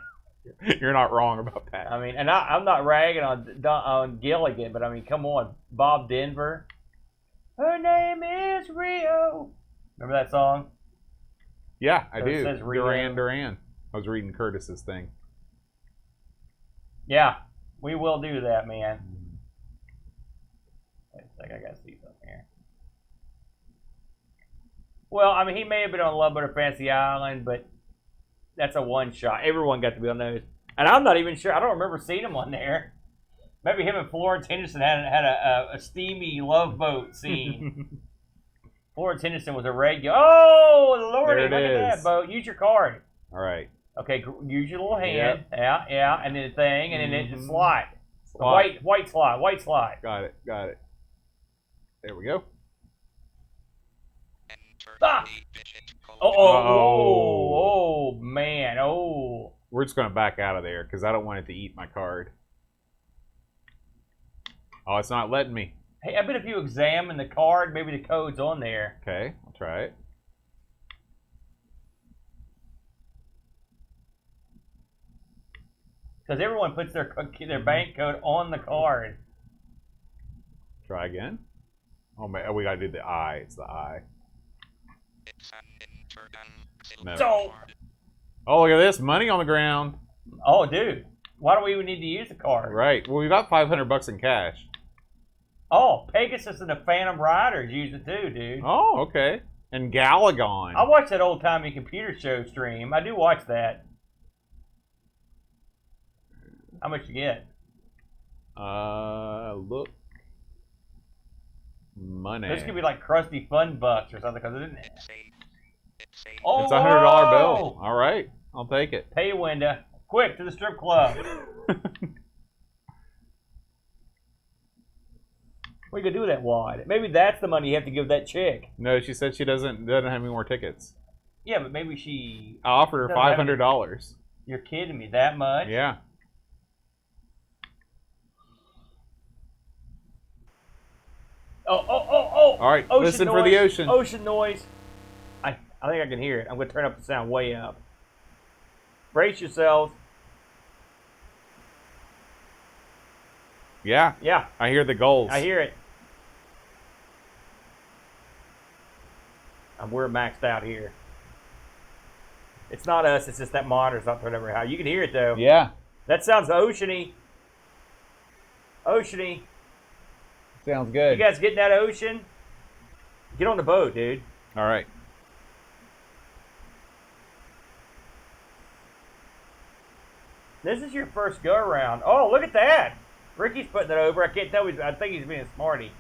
You're not wrong about that. I mean, and I'm not ragging on Gilligan, but I mean, come on, Bob Denver. Her name is Rio. Remember that song? Yeah, I So it do. says Rio. Duran Duran. I was reading Curtis's thing. Yeah, we will do that, man. Wait a second, I gotta see something here. Well, I mean, he may have been on Love Butter Fantasy Island, but that's a one shot. Everyone got to be on those, and I'm not even sure. I don't remember seeing him on there. Maybe him and Florence Henderson had a steamy love boat scene. Florence Henderson was a regular. Oh, Lordy, look at that boat. Use your card. All right. Okay, use your little hand. Yep. Yeah, and then the thing, and then it just slide. White slide. Got it. There we go. Ah! Oh, man. Oh. We're just going to back out of there because I don't want it to eat my card. Oh, it's not letting me. Hey, I bet if you examine the card, maybe the code's on there. Okay, I'll try it. Because everyone puts their bank code on the card. Try again. Oh, man, we got to do the I. It's the I. No. So, Oh, look at this. Money on the ground. oh, dude. Why do we even need to use the card? Right. Well, we got $500 in cash. Oh, Pegasus and the Phantom Riders use it too, dude. Oh, okay. And Galagon. I watch that old-timey computer show stream. I do watch that. How much you get? Look. Money. This could be like Krusty Fun Bucks or something, because it isn't. Oh, It's a $100 bill. All right. I'll take it. Pay window. Quick, to the strip club. What are you going to do with that wad? Maybe that's the money you have to give that chick. No, she said she doesn't have any more tickets. Yeah, but maybe she... I offered her $500. You're kidding me. That much? Yeah. Oh. All right, Ocean listen noise. for the ocean. Ocean noise. I think I can hear it. I'm going to turn up the sound way up. Brace yourselves. Yeah. Yeah. I hear the gulls. I hear it. We're maxed out here. It's not us. It's just that monitor's not turned over high. You can hear it, though. Yeah. That sounds oceany. Oceany. Sounds good. You guys getting that ocean? Get on the boat, dude. All right. This is your first go around. Oh, look at that. Ricky's putting it over. I can't tell. I think he's being a smarty.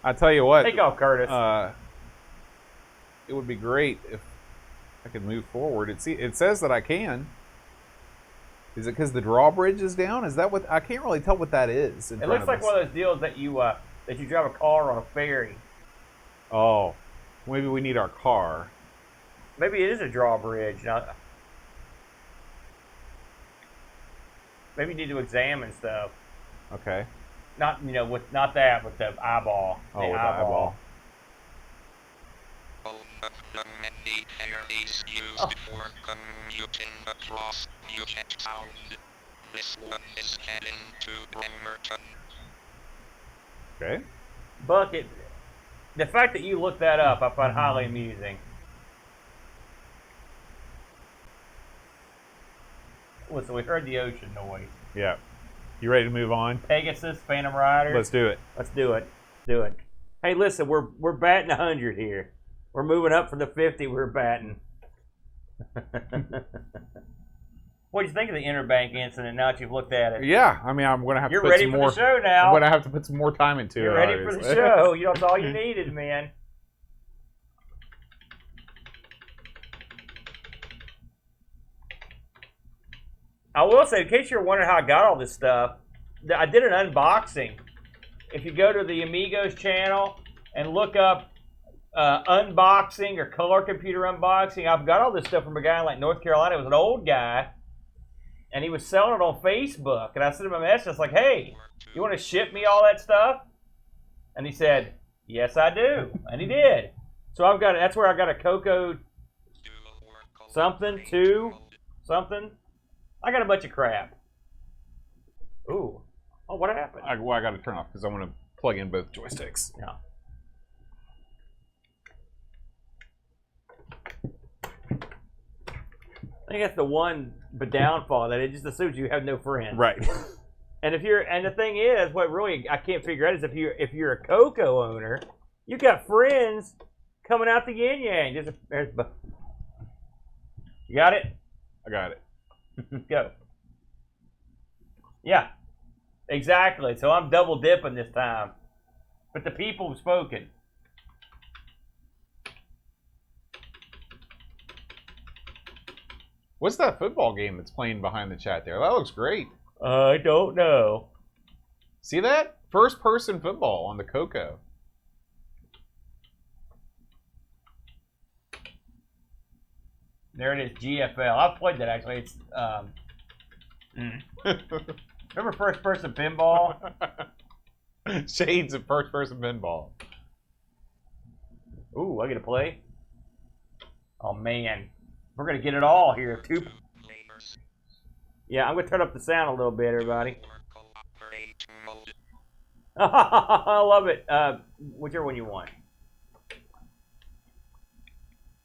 I tell you what. Take off, Curtis. It would be great if I could move forward. It says that I can. Is it because the drawbridge is down? Is that what? I can't really tell what that is. It looks like one of those deals that you drive a car on a ferry. Oh, maybe we need our car. Maybe it is a drawbridge. Now, maybe you need to examine stuff. Okay. Not with the eyeball. Oh, with the eyeball. All of the many areas used for commuting across Puget Sound. This one is heading to Bremerton. Okay. Bucket. The fact that you looked that up, I find highly amusing. Listen, we heard the ocean noise. Yeah. You ready to move on? Pegasus, Phantom Rider. Let's do it. Let's do it. Do it. Hey, listen, we're batting 100 here. We're moving up from the 50 we're batting. What do you think of the Interbank Incident now that you've looked at it? Yeah, I mean, I'm gonna have to put some more. You're ready for the show now. I'm gonna have to put some more time into it. You're ready for the show. That's all you needed, man. I will say, in case you're wondering how I got all this stuff, I did an unboxing. If you go to the Amigos channel and look up unboxing or color computer unboxing, I've got all this stuff from a guy in like North Carolina. It was an old guy, and he was selling it on Facebook. And I sent him a message. I was like, hey, you want to ship me all that stuff? And he said, yes, I do. And he did. So I've got, that's where I got a Coco something, 2 something. I got a bunch of crap. Ooh. Oh, what happened? I got to turn off because I want to plug in both joysticks. Yeah. I think that's the one downfall, that it just assumes you have no friends. Right. And the thing is, what really I can't figure out is if you're a Coco owner, you got friends coming out the yin yang. You got it? I got it. Go. Yeah. Exactly. So I'm double dipping this time. But the people have spoken. What's that football game that's playing behind the chat there? That looks great. I don't know. See that? First-person football on the Coco. There it is, GFL. I've played that actually. It's remember first-person pinball? Shades of first-person pinball. Ooh, I get to play. Oh man, we're gonna get it all here. Yeah, I'm gonna turn up the sound a little bit, everybody. I love it. Whichever one you want.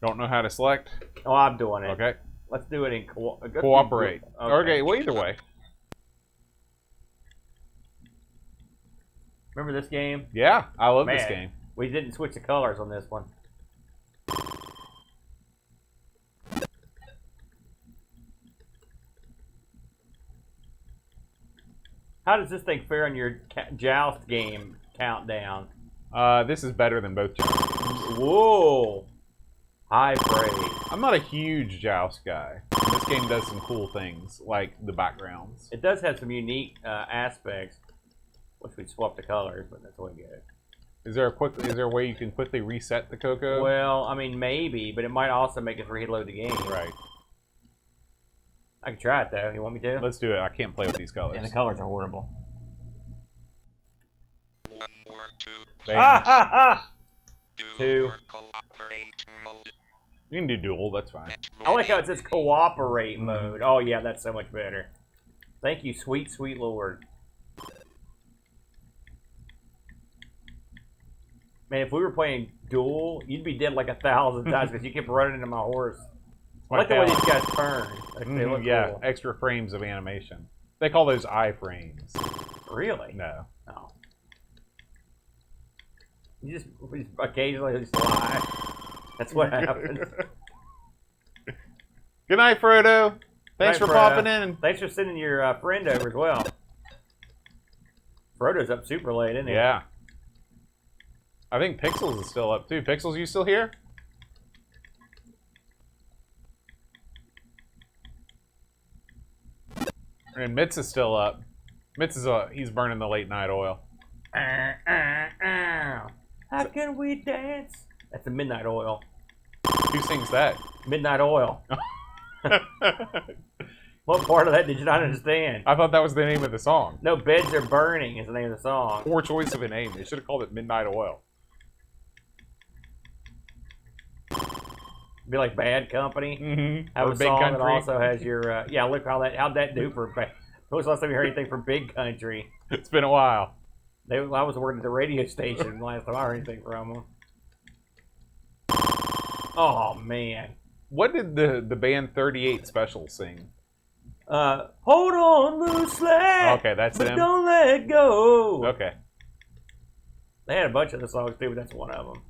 Don't know how to select? Oh, I'm doing it. Okay. Let's do it in cooperate. Okay, well, either way. Remember this game? Yeah, I love this game. We didn't switch the colors on this one. How does this thing fare on your joust game countdown? This is better than both jousts. Whoa. High praise. I'm not a huge joust guy. This game does some cool things, like the backgrounds. It does have some unique aspects. Wish we'd swap the colors, but that's all good. Is there a way you can quickly reset the Coco? Well, I mean, maybe, but it might also make us reload the game. Right. I can try it, though. You want me to? Let's do it. I can't play with these colors. Yeah, the colors are horrible. 1 or 2. Ah, ha, ha! 2. You can do dual, that's fine. I like how it says cooperate mode. Oh, yeah, that's so much better. Thank you, sweet, sweet Lord. Man, if we were playing duel, you'd be dead like 1,000 times because you kept running into my horse. I like the way these guys turn. They look cool. Extra frames of animation. They call those iframes. Really? No. Oh. We just occasionally just lie. That's what happens. Good night, Frodo. Thanks for popping in. Thanks for sending your friend over as well. Frodo's up super late, isn't he? Yeah. I think Pixels is still up too. Pixels, you still here? And Mitz is still up. Mitz is he's burning the late night oil. How can we dance? That's the Midnight Oil. Who sings that? Midnight Oil. What part of that did you not understand? I thought that was the name of the song. No, Beds Are Burning is the name of the song. Poor choice of a name. They should have called it Midnight Oil. Be like Bad Company. Mm-hmm. Have or a Big song Country. that also has your yeah. Look how'd that do for? When was the last time you heard anything from Big Country? It's been a while. I was working at the radio station last time I heard anything from them. Oh man, What did the band 38 Special sing? Hold on loosely. Okay, that's but them. don't let go. Okay. They had a bunch of the songs too, but that's one of them.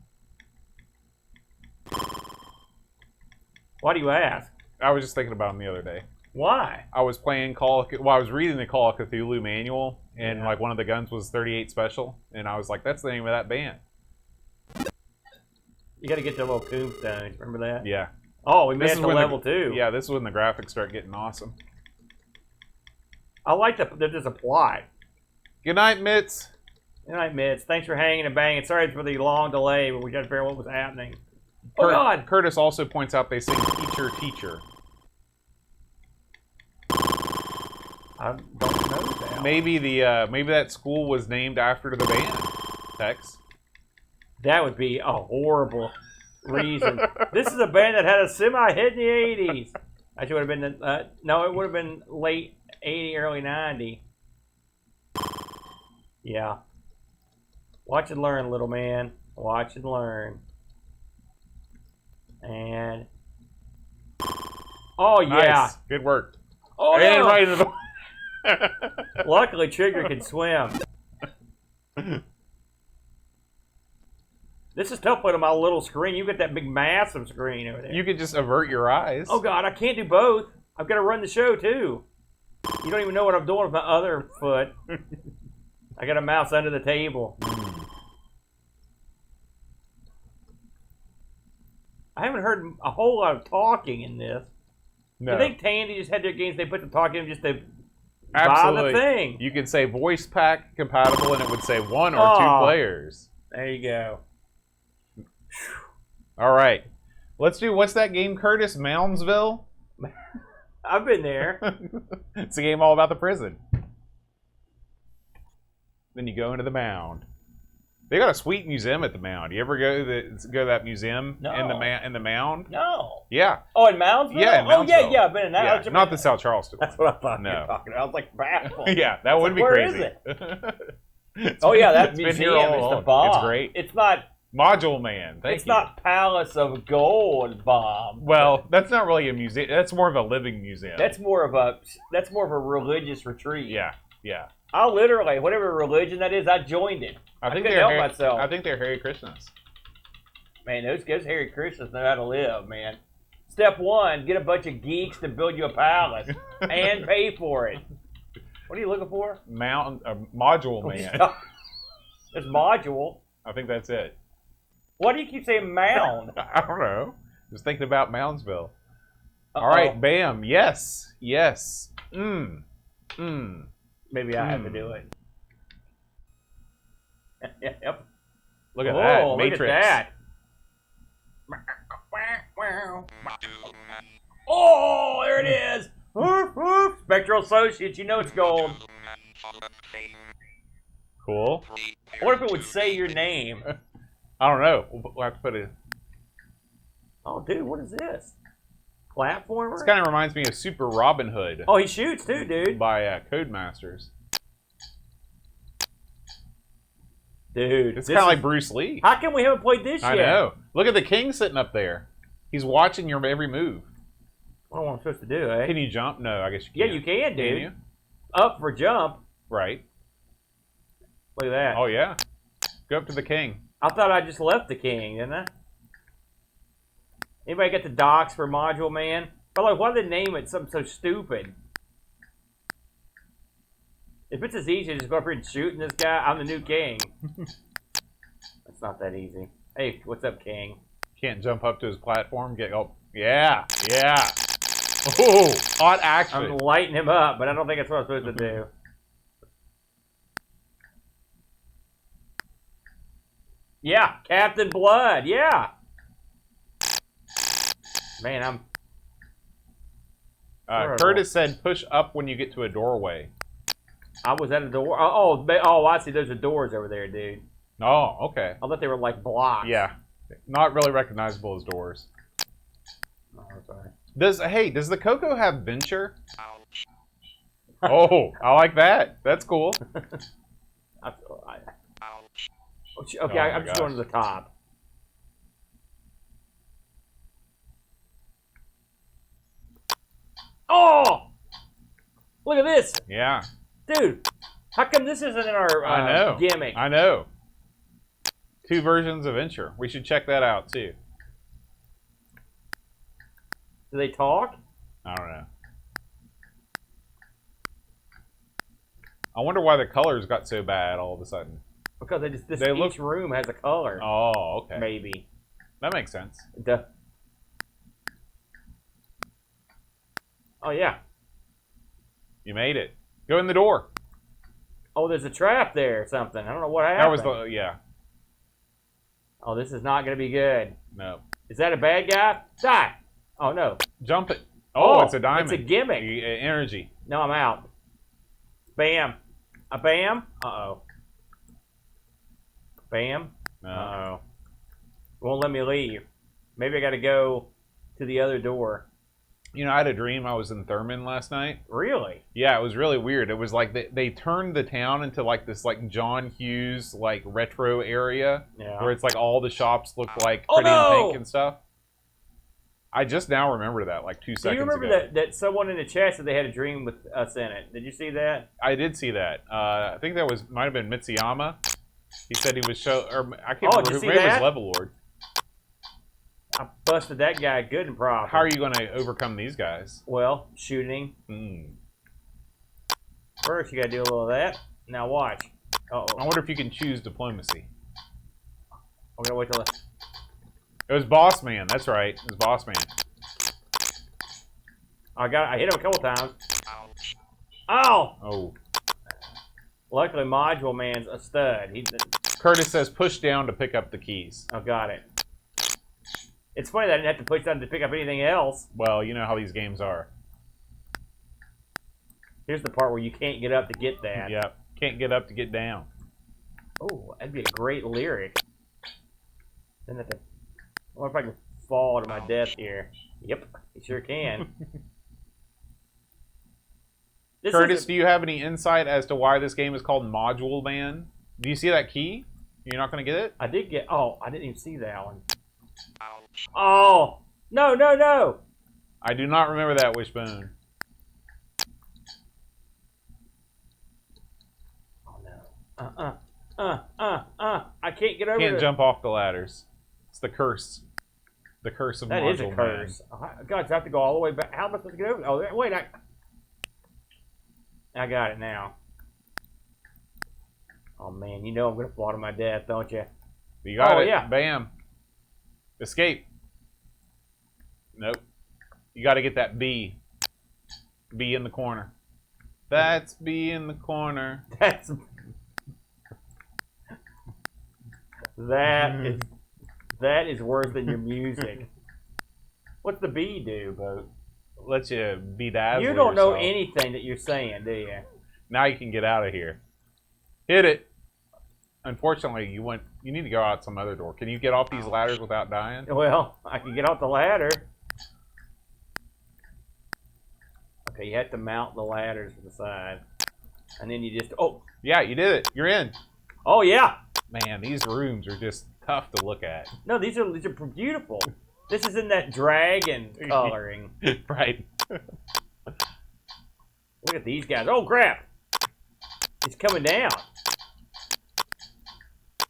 Why do you ask? I was just thinking about them the other day. Why? I was playing I was reading the Call of Cthulhu manual, and like one of the guns was 38 Special, and I was like, that's the name of that band. You got to get the little tombstones. Remember that? Yeah. Oh, we made This it is to when level 2. Yeah, this is when the graphics start getting awesome. I like that there's a plot. Good night, Mitts. Good night, Mitch. Thanks for hanging and banging. Sorry for the long delay, but we got to figure out what was happening. Oh, God. Curtis also points out they sing Teacher, Teacher. I don't know that. Maybe maybe that school was named after the band. Tex. That would be a horrible reason. This is a band that had a semi-hit in the 80s. Actually, would have been no, it would have been late 80, early 90. Yeah. Watch and learn, little man. Watch and learn. And oh yeah, Nice. Good work. oh And no. right into the. Luckily, Trigger can swim. This is tough putting on my little screen. You got that big, massive screen over there. You could just avert your eyes. Oh God, I can't do both. I've got to run the show too. You don't even know what I'm doing with my other foot. I got a mouse under the table. I haven't heard a whole lot of talking in this. No. You think Tandy just had their games? They put the talking in just to Absolutely. buy the thing. You could say voice pack compatible, and it would say 1 or 2 players. There you go. All right. Let's do, what's that game, Curtis? Moundsville? I've been there. It's a game all about the prison. Then you go into the mound. They got a sweet museum at the mound. You ever go to that museum No. in the mound? No. Yeah. Oh, in Moundsville? Yeah, in Oh, yeah, Moundsville. yeah. I've been in that. Yeah, not the South Charleston one. That's what I thought you No. were talking about. I was like, baffled. Yeah, that would be Where crazy. is it? Oh, yeah, that It's been museum here all is the along. bomb. It's great. It's not. Module Man. Thank It's you. not Palace of Gold bomb. Well, that's not really a museum. That's more of a living museum. That's more of a religious retreat. Yeah, yeah. I literally, whatever religion that is, I joined it. I think couldn't help myself. I think they're Hare Krishnas. Man, those Hare Krishnas know how to live, man. Step 1, get a bunch of geeks to build you a palace and pay for it. What are you looking for? Module Man. There's module. I think that's it. Why do you keep saying mound? I don't know. Just thinking about Moundsville. Uh-oh. All right, bam. Yes. Yes. Maybe I have to do it. Yep. Look at that. Look Matrix. at that. Oh, there it is. Woof, woof. Spectral Associates, you know it's gold. Cool. What if it would say your name? I don't know. We'll have to put it. Oh, dude, what is this? Platformer? This kind of reminds me of Super Robin Hood. Oh, he shoots too, dude. By Codemasters. Dude, It's kind of like Bruce Lee. How come we haven't played this yet? I know. Look at the king sitting up there. He's watching your every move. I don't know what I'm supposed to do, eh? Can you jump? No, I guess you Yeah, can. you can, dude. Can you? Up for jump. Right. Look at that. Oh, yeah. Go up to the king. I thought I just left the king, didn't I? Anybody get the docs for Module Man? But like, why did they name it something so stupid? If it's as easy as just go up here and shooting this guy, I'm the new king. It's not that easy. Hey, what's up, king? Can't jump up to his platform. Yeah, yeah. Ooh, hot action. I'm lighting him up, but I don't think that's what I'm supposed to do. Yeah, Captain Blood. Yeah. Man, Curtis said push up when you get to a doorway. I was at a door. Oh, I see. There's a doors over there, dude. Oh, okay. I thought they were like blocks. Yeah, not really recognizable as doors. Oh, sorry. Does the Coco have Venture? Oh, I like that. That's cool. Okay, I'm just going to the top. Oh! Look at this. Yeah. Dude, how come this isn't in our I know. gimmick? I know. 2 versions of Venture. We should check that out too. Do they talk? I don't know. I wonder why the colors got so bad all of a sudden. Because each room has a color. Oh, okay. Maybe. That makes sense. Oh, yeah. You made it. Go in the door. Oh, there's a trap there or something. I don't know what happened. That was the, yeah. Oh, this is not going to be good. No. Is that a bad guy? Die. Oh, no. Jump it. Oh, it's a diamond. It's a gimmick. Energy. No, I'm out. Bam. A bam. Uh-oh. Bam. No. Uh-oh. Won't let me leave. Maybe I got to go to the other door. You know, I had a dream I was in Thurman last night. Really? Yeah, it was really weird. It was like they turned the town into like this like John Hughes like retro area where it's like all the shops look like pretty and pink and stuff. I just now remember that like 2 seconds ago. Do you remember that someone in the chat said they had a dream with us in it? Did you see that? I did see that. I think that might have been Mitsuyama. He said he was I can't remember who was Level Lord. I busted that guy good and proper. How are you going to overcome these guys? Well, shooting. First, you got to do a little of that. Now watch. Uh-oh. I wonder if you can choose diplomacy. I'm going to wait till It was Boss Man. That's right. It was Boss Man. I hit him a couple times. Ow! Oh. Luckily, Module Man's a stud. Curtis says push down to pick up the keys. Oh, got it. It's funny that I didn't have to push down to pick up anything else. Well, you know how these games are. Here's the part where you can't get up to get that. Yep. Can't get up to get down. Oh, that'd be a great lyric. I wonder if I can fall to my death here. Yep, you sure can. Curtis, do you have any insight as to why this game is called Module Man? Do you see that key? You're not going to get it? I did get... Oh, I didn't even see that one. Oh! No, no, no! I do not remember that, Wishbone. Oh, no. I can't get over Can't jump off the ladders. It's the curse. The curse of Module Man. That is a curse. God, I have to go all the way back. How am I supposed to get over? Oh, wait, I got it now. Oh, man, you know I'm going to fall to my death, don't you? You got it. Yeah. Bam. Escape. Nope. You got to get that B. B in the corner. That's B in the corner. That is worse than your music. What's the B do, Boat? Lets you bedazzle You don't know yourself. anything that you're saying, do you? Now you can get out of here. Hit it. Unfortunately, you need to go out some other door. Can you get off these ladders without dying? Well, I can get off the ladder. Okay, you have to mount the ladders to the side. And then you just... Oh! Yeah, you did it. You're in. Oh, yeah! Man, these rooms are just tough to look at. No, these are beautiful. This is in that dragon coloring. Right. Look at these guys. Oh, crap! He's coming down.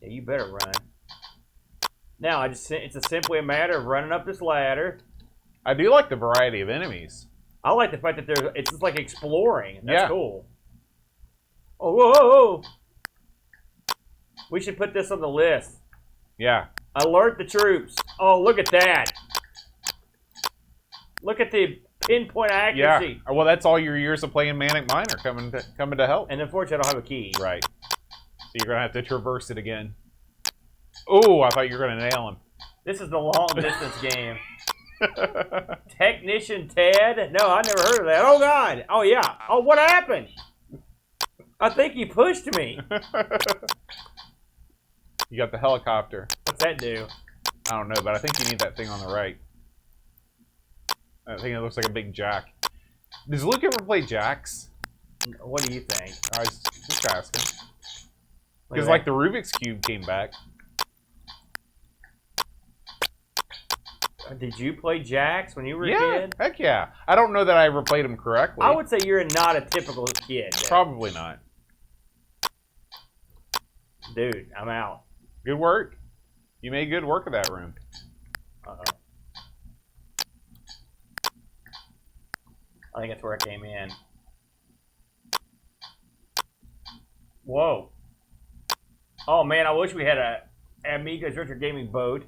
Yeah, you better run. Now, it's simply a matter of running up this ladder. I do like the variety of enemies. I like the fact that it's just like exploring. That's yeah. Cool. Oh, whoa, whoa, whoa. We should put this on the list. Yeah. Alert the troops. Oh, look at that. Look at the pinpoint accuracy. Yeah. Well, that's all your years of playing Manic Miner coming to help. And unfortunately, I don't have a key. Right. So you're going to have to traverse it again. Oh, I thought you were going to nail him. This is the long distance game. Technician Ted? No, I never heard of that. Oh, God. Oh, yeah. Oh, what happened? I think you pushed me. You got the helicopter. What's that do? I don't know, but I think you need that thing on the right. I think it looks like a big jack. Does Luke ever play jacks? What do you think? I was just asking. Because, like, the Rubik's Cube came back. Did you play jacks when you were a Yeah, kid? heck yeah. I don't know that I ever played them correctly. I would say you're not a typical kid. Dad. Probably not. Dude, I'm out. Good work. You made good work of that room. Uh-oh. I think that's where I came in. Whoa. Oh, man, I wish we had a Amigos retro gaming boat.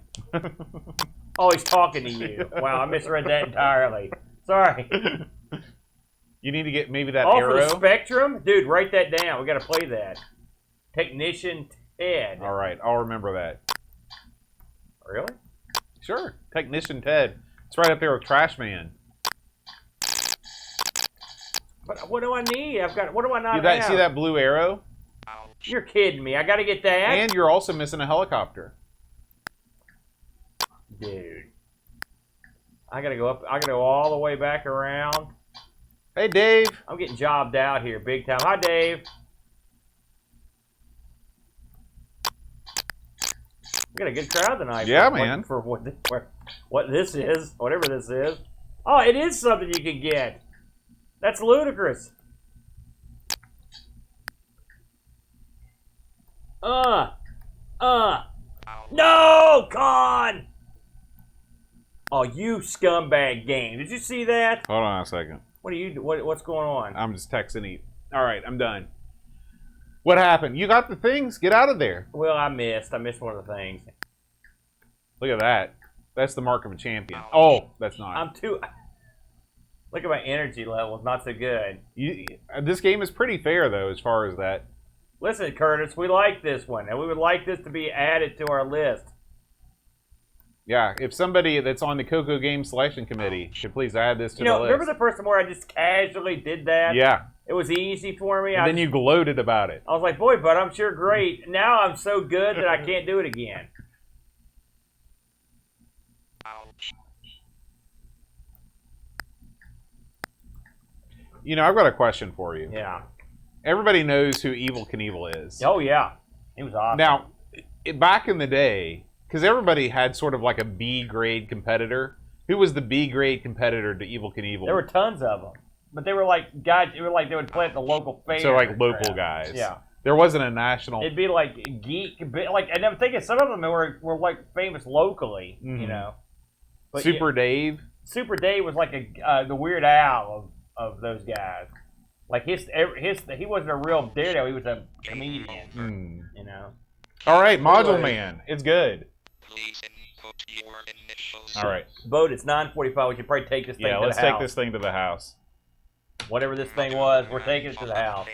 Oh, he's talking to you. Wow, I misread that entirely. Sorry. You need to get maybe that Oh, arrow. for the Spectrum? Dude, write that down. We got to play that. Technician Ted. All right, I'll remember that. Really? Sure. Technician Ted. It's right up there with Trash Man. What do I need? What do I not You have? see that blue arrow? You're kidding me. I got to get that? And you're also missing a helicopter. Dude. I got to go up. I got to go all the way back around. Hey, Dave. I'm getting jobbed out here big time. Hi, Dave. We got a good crowd tonight. Yeah, man. For what this is, whatever this is. Oh, it is something you can get. That's ludicrous. No, Con! Oh, you scumbag game. Did you see that? Hold on a second. What's going on? I'm just texting you. All right, I'm done. What happened? You got the things? Get out of there. Well, I missed one of the things. Look at that. That's the mark of a champion. Oh, that's not. I'm too... Look at my energy levels. Not so good. This game is pretty fair, though, as far as that. Listen, Curtis, we like this one, and we would like this to be added to our list. Yeah, if somebody that's on the Coco Game Selection Committee should please add this to the list. Remember the first time where I just casually did that? Yeah. It was easy for me. And then you gloated about it. I was like, boy, but I'm sure great. Now I'm so good that I can't do it again. You know, I've got a question for you. Yeah. Everybody knows who Evel Knievel is. Oh, yeah. He was awesome. Now, back in the day, because everybody had sort of like a B-grade competitor. Who was the B-grade competitor to Evel Knievel? There were tons of them. But they were like guys, they would play at the local fair. So like local guys. Yeah. There wasn't a national. It'd be like geek, and I'm thinking some of them were like famous locally, you know. But Super Dave. Super Dave was like the Weird Al of those guys. Like he wasn't a real daredevil. He was a comedian, you know. All right, Module Man. It's good. Please input your initials. All right. Vote. It's 9:45. We should probably take this thing to the house. Yeah, let's take this thing to the house. Whatever this thing was, we're taking it to the house.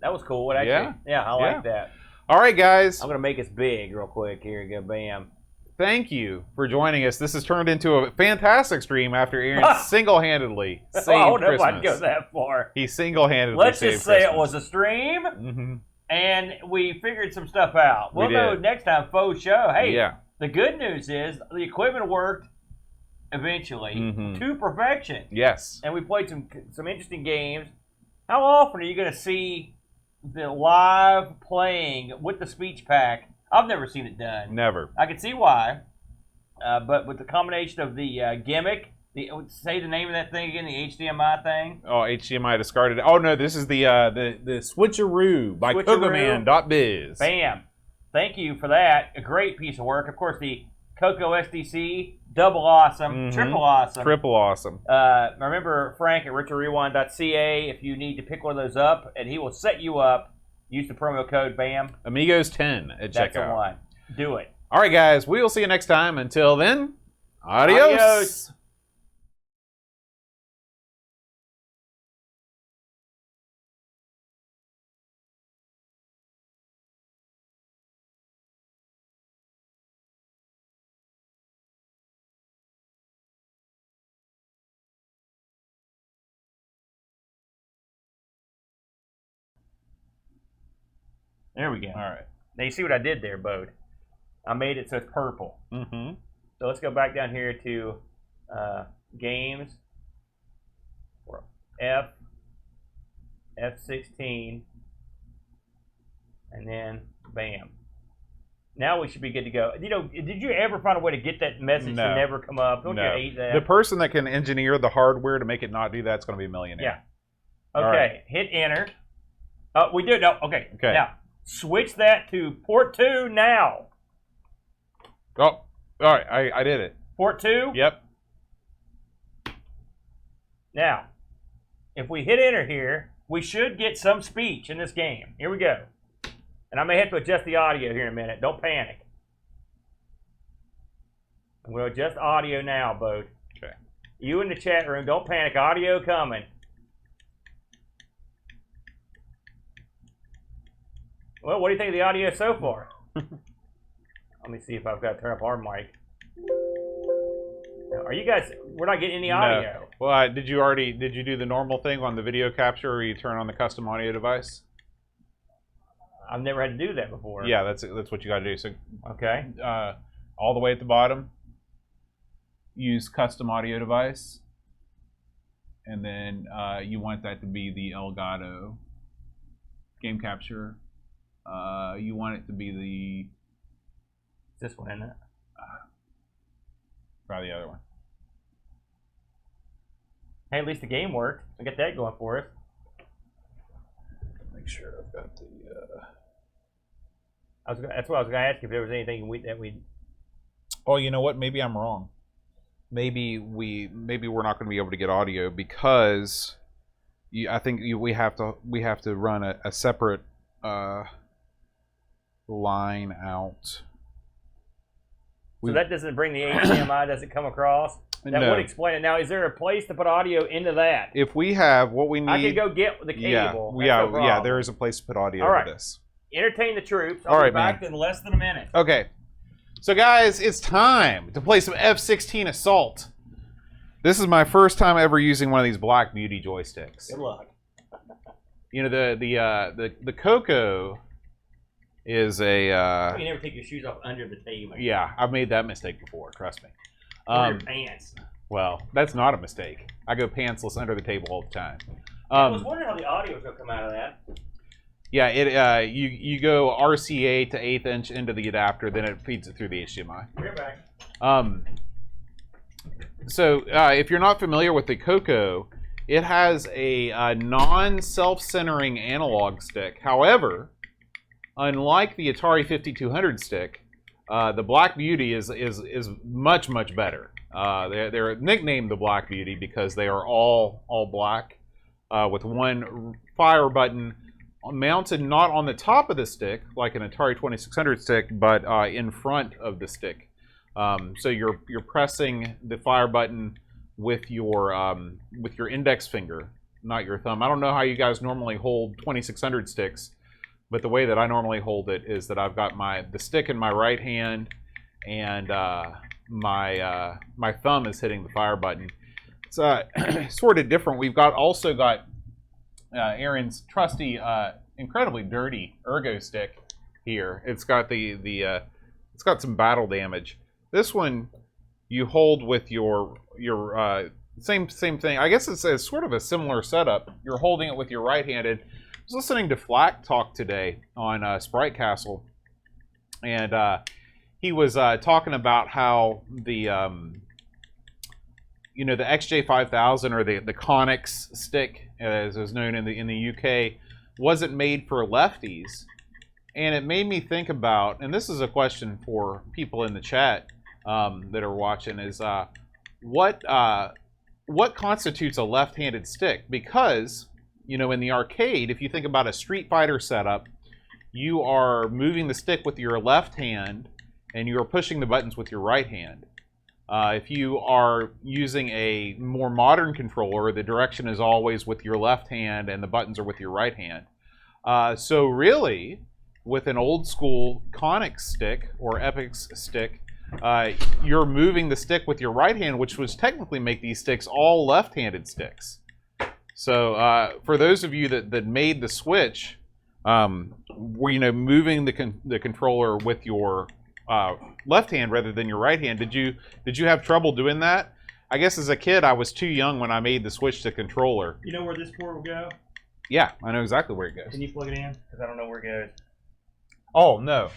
That was cool. Actually, yeah, I like that. All right, guys. I'm gonna make us big real quick. Here you go, bam. Thank you for joining us. This has turned into a fantastic stream after Aaron single-handedly saved I don't know Christmas. if I'd go that far. He single-handedly Let's saved just say Christmas. it was a stream, and we figured some stuff out. We'll know next time, faux show. Hey, the good news is the equipment worked eventually to perfection. Yes. And we played some interesting games. How often are you going to see the live playing with the speech pack? I've never seen it done. Never. I can see why, but with the combination of the gimmick, say the name of that thing again, the HDMI thing. Oh, HDMI discarded. Oh no, this is the Switcheroo by Cocoman.biz. Bam! Thank you for that. A great piece of work. Of course, the Coco SDC, double awesome, triple awesome. Triple awesome. Remember Frank at retrorewind.ca if you need to pick one of those up, and he will set you up. Use the promo code BAM. Amigos 10 at checkout. That's the one. Do it. All right, guys. We will see you next time. Until then, adios. There we go. All right. Now you see what I did there, Bode. I made it so it's purple. So let's go back down here to games. F16, and then bam. Now we should be good to go. You know, did you ever find a way to get that message to never come up? Don't you hate that? The person that can engineer the hardware to make it not do that is going to be a millionaire. Yeah. Okay, right. hit enter. We do. No, okay. Okay. Now, switch that to port 2 now. Oh, all right. I did it. Port 2? Yep. Now, if we hit enter here, we should get some speech in this game. Here we go. And I may have to adjust the audio here in a minute. Don't panic. I'm going to adjust audio now, Boat. Okay. You in the chat room, don't panic. Audio coming. Well, what do you think of the audio so far? Let me see if I've got to turn up our mic. Now, are you guys? We're not getting any audio. No. Well, did you do the normal thing on the video capture where you turn on the custom audio device? I've never had to do that before. Yeah, that's what you got to do. So, okay. All the way at the bottom, use custom audio device, and then you want that to be the Elgato game capture. You want it to be the this one, isn't it? Try the other one. Hey, at least the game worked. We got that going for us. Make sure I've got the. That's what I was going to ask if there was anything that we. Oh, you know what? Maybe I'm wrong. Maybe we're not going to be able to get audio because I think we have to run a separate line out. So that doesn't bring the HDMI, does it come across? That would explain it. Now, is there a place to put audio into that? If we have what we need, I could go get the cable. Yeah, there is a place to put audio All right. to this. Entertain the troops. I'll be back in less than a minute. Okay. So, guys, it's time to play some F-16 Assault. This is my first time ever using one of these Black Beauty joysticks. Good luck. You know, the Coco is a... you never take your shoes off under the table. Yeah, I've made that mistake before, trust me. Under your pants. Well, that's not a mistake. I go pantsless under the table all the time. I was wondering how the audio is going to come out of that. Yeah, you go RCA to 1/8 inch into the adapter, then it feeds it through the HDMI. We're back. So if you're not familiar with the Coco, it has a non-self-centering analog stick. However, unlike the Atari 5200 stick, the Black Beauty is much better. They're nicknamed the Black Beauty because they are all black with one fire button mounted not on the top of the stick like an Atari 2600 stick, but in front of the stick. So you're pressing the fire button with your index finger, not your thumb. I don't know how you guys normally hold 2600 sticks, but the way that I normally hold it is that I've got the stick in my right hand, and my thumb is hitting the fire button. It's sort of different. We've also got Aaron's trusty, incredibly dirty ergo stick here. It's got it's got some battle damage. This one you hold with your same thing. I guess it's sort of a similar setup. You're holding it with your right-handed. I was listening to Flack talk today on Sprite Castle, and he was talking about how the XJ5000 or the Conix stick, as is known in the UK, wasn't made for lefties, and it made me think about, and this is a question for people in the chat that are watching, is what constitutes a left-handed stick? Because in the arcade, if you think about a Street Fighter setup, you are moving the stick with your left hand and you are pushing the buttons with your right hand. If you are using a more modern controller, the direction is always with your left hand and the buttons are with your right hand. So really, with an old school Conix stick or Epix stick, you're moving the stick with your right hand, which would technically make these sticks all left-handed sticks. So for those of you that made the switch, moving the controller with your left hand rather than your right hand, did you have trouble doing that? I guess as a kid I was too young when I made the switch to controller. You know where this port will go? Yeah, I know exactly where it goes. Can you plug it in? Because I don't know where it goes. Oh no.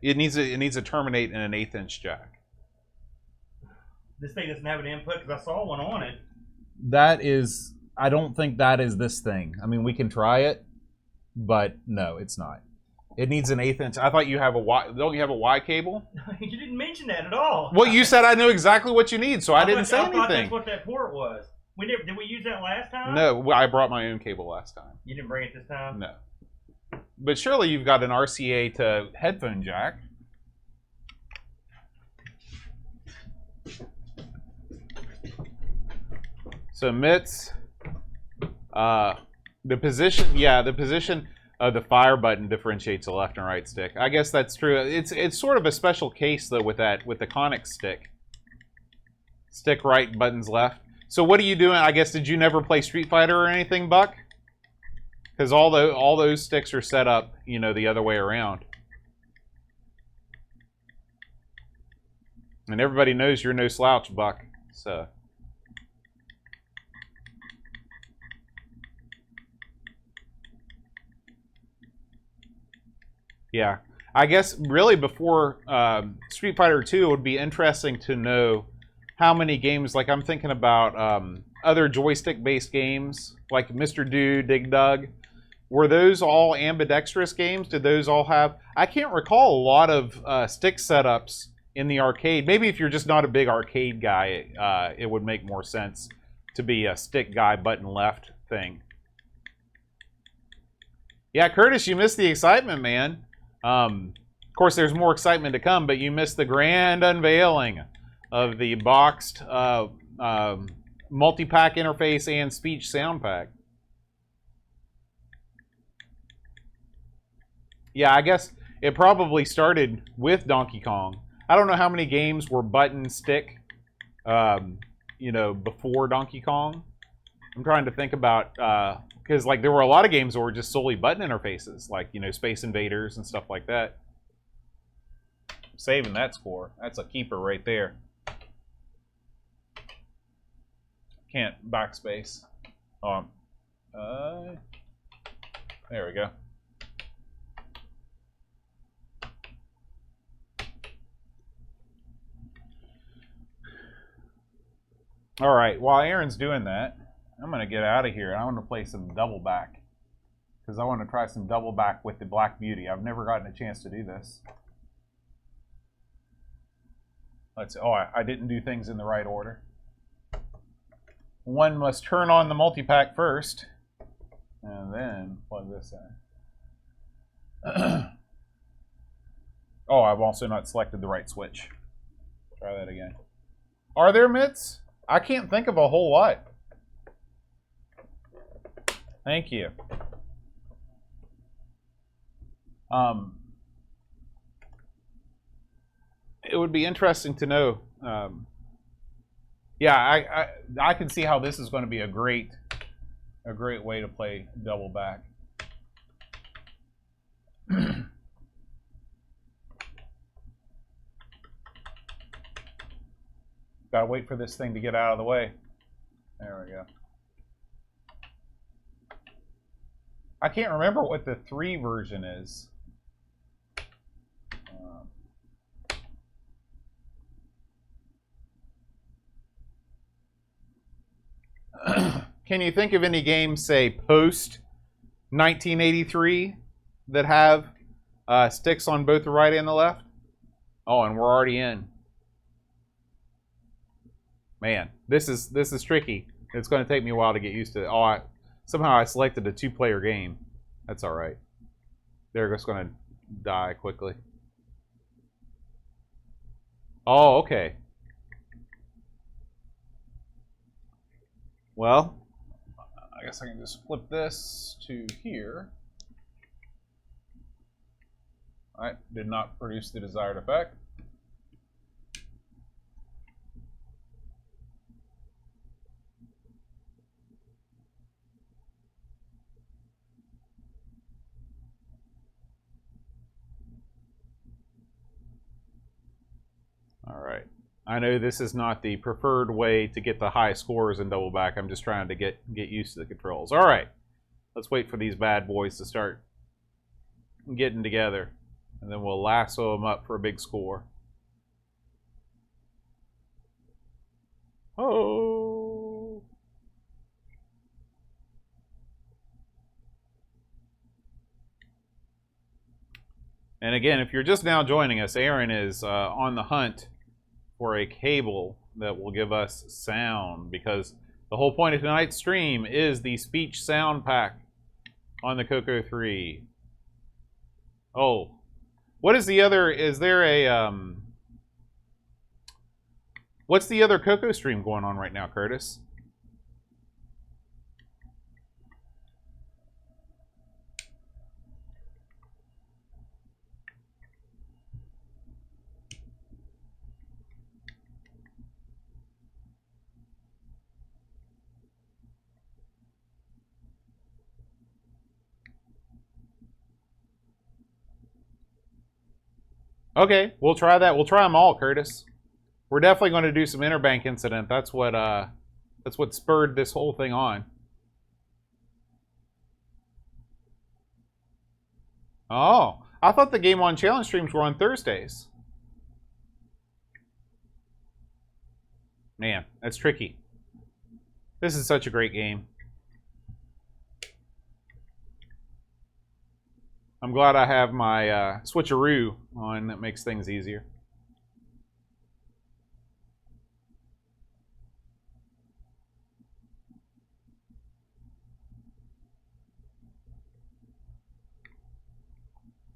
it needs to terminate in an 1/8" jack. This thing doesn't have an input because I saw one on it. That is, I don't think that is this thing. I mean, we can try it, but no, it's not. It needs an 1/8". I thought you have a Y. Don't you have a Y cable? You didn't mention that at all. Well, you said I knew exactly what you need, so I didn't say I thought anything. that's what that port was. Did we use that last time? No, I brought my own cable last time. You didn't bring it this time? No. But surely you've got an RCA to headphone jack. So mitts, the position of the fire button differentiates the left and right stick. I guess that's true. It's sort of a special case though with the conic stick. Stick right, buttons left. So what are you doing? I guess did you never play Street Fighter or anything, Buck? Because all those sticks are set up, you know, the other way around. And everybody knows you're no slouch, Buck. So. Yeah, I guess really before Street Fighter 2, it would be interesting to know how many games, like I'm thinking about other joystick-based games, like Mr. Dude, Dig Dug. Were those all ambidextrous games? Did those all have... I can't recall a lot of stick setups in the arcade. Maybe if you're just not a big arcade guy, it would make more sense to be a stick guy, button left thing. Yeah, Curtis, you missed the excitement, man. Of course, there's more excitement to come, but you missed the grand unveiling of the boxed multi-pack interface and speech sound pack. Yeah, I guess it probably started with Donkey Kong. I don't know how many games were button stick, you know, before Donkey Kong. I'm trying to think about... because like there were a lot of games that were just solely button interfaces, like, you know, Space Invaders and stuff like that. Saving that score. That's a keeper right there. Can't backspace. There we go. All right. While Aaron's doing that, I'm going to get out of here and I want to play some double back. Because I want to try some double back with the Black Beauty. I've never gotten a chance to do this. Let's see. Oh, I didn't do things in the right order. One must turn on the multi-pack first. And then plug this in. Oh, I've also not selected the right switch. Try that again. Are there mitts? I can't think of a whole lot. Thank you. It would be interesting to know. Yeah, I can see how this is going to be a great way to play double back. Gotta wait for this thing to get out of the way. There we go. I can't remember what the 3 version is. Can you think of any games, say, post 1983 that have sticks on both the right and the left? Oh, and we're already in. Man, this is tricky. It's going to take me a while to get used to it. Oh, somehow I selected a 2-player game. That's all right. They're just going to die quickly. Oh, okay. Well, I guess I can just flip this to here. All right, did not produce the desired effect. All right. I know this is not the preferred way to get the high scores in double back. I'm just trying to get used to the controls. All right. Let's wait for these bad boys to start getting together. And then we'll lasso them up for a big score. Oh. And again, if you're just now joining us, Aaron is on the hunt for a cable that will give us sound, because the whole point of tonight's stream is the speech sound pack on the Coco 3. Oh. What is the other, is there a, what's the other Coco stream going on right now, Curtis? Okay, we'll try that. We'll try them all, Curtis. We're definitely going to do some Interbank Incident. That's what spurred this whole thing on. Oh, I thought the Game On Challenge streams were on Thursdays. Man, that's tricky. This is such a great game. I'm glad I have my switcheroo on. That makes things easier.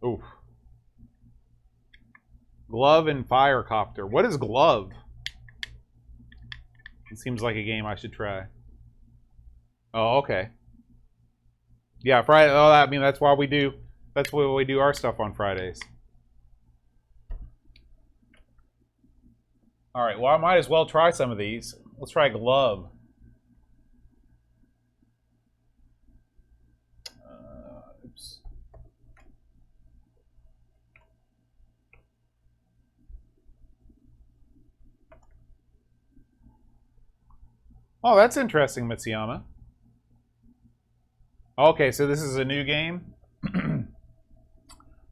Oof. Glove and Firecopter. What is Glove? It seems like a game I should try. Oh, okay. Yeah, Friday. Oh, I mean, that's why we do. That's why we do our stuff on Fridays. All right. Well, I might as well try some of these. Let's try Glove. Oops. Oh, that's interesting, Mitsuyama. Okay, so this is a new game.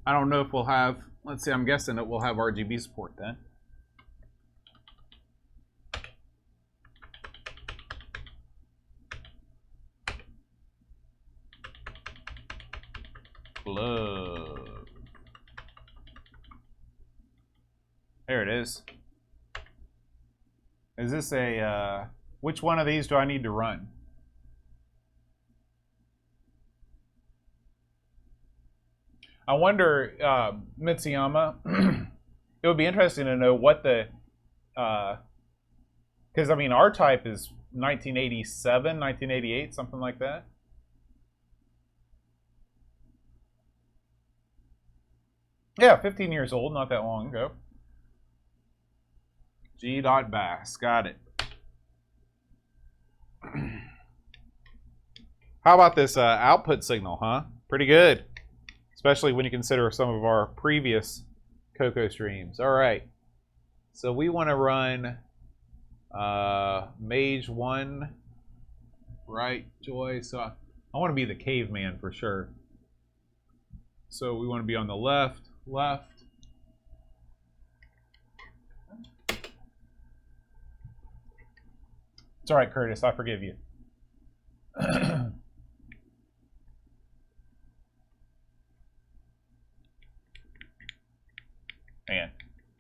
I don't know if we'll have, let's see, I'm guessing that we'll have RGB support then. Glove. There it is. Is this a, which one of these do I need to run? I wonder, Mitsuyama, it would be interesting to know what the, because, I mean, our type is 1987, 1988, something like that. Yeah, 15 years old, not that long ago. G.Bass, got it. How about this output signal, huh? Pretty good. Especially when you consider some of our previous Coco streams. All right. So we want to run Mage 1, right, Joy? So I want to be the caveman for sure. So we want to be on the left. It's all right, Curtis. I forgive you. Man,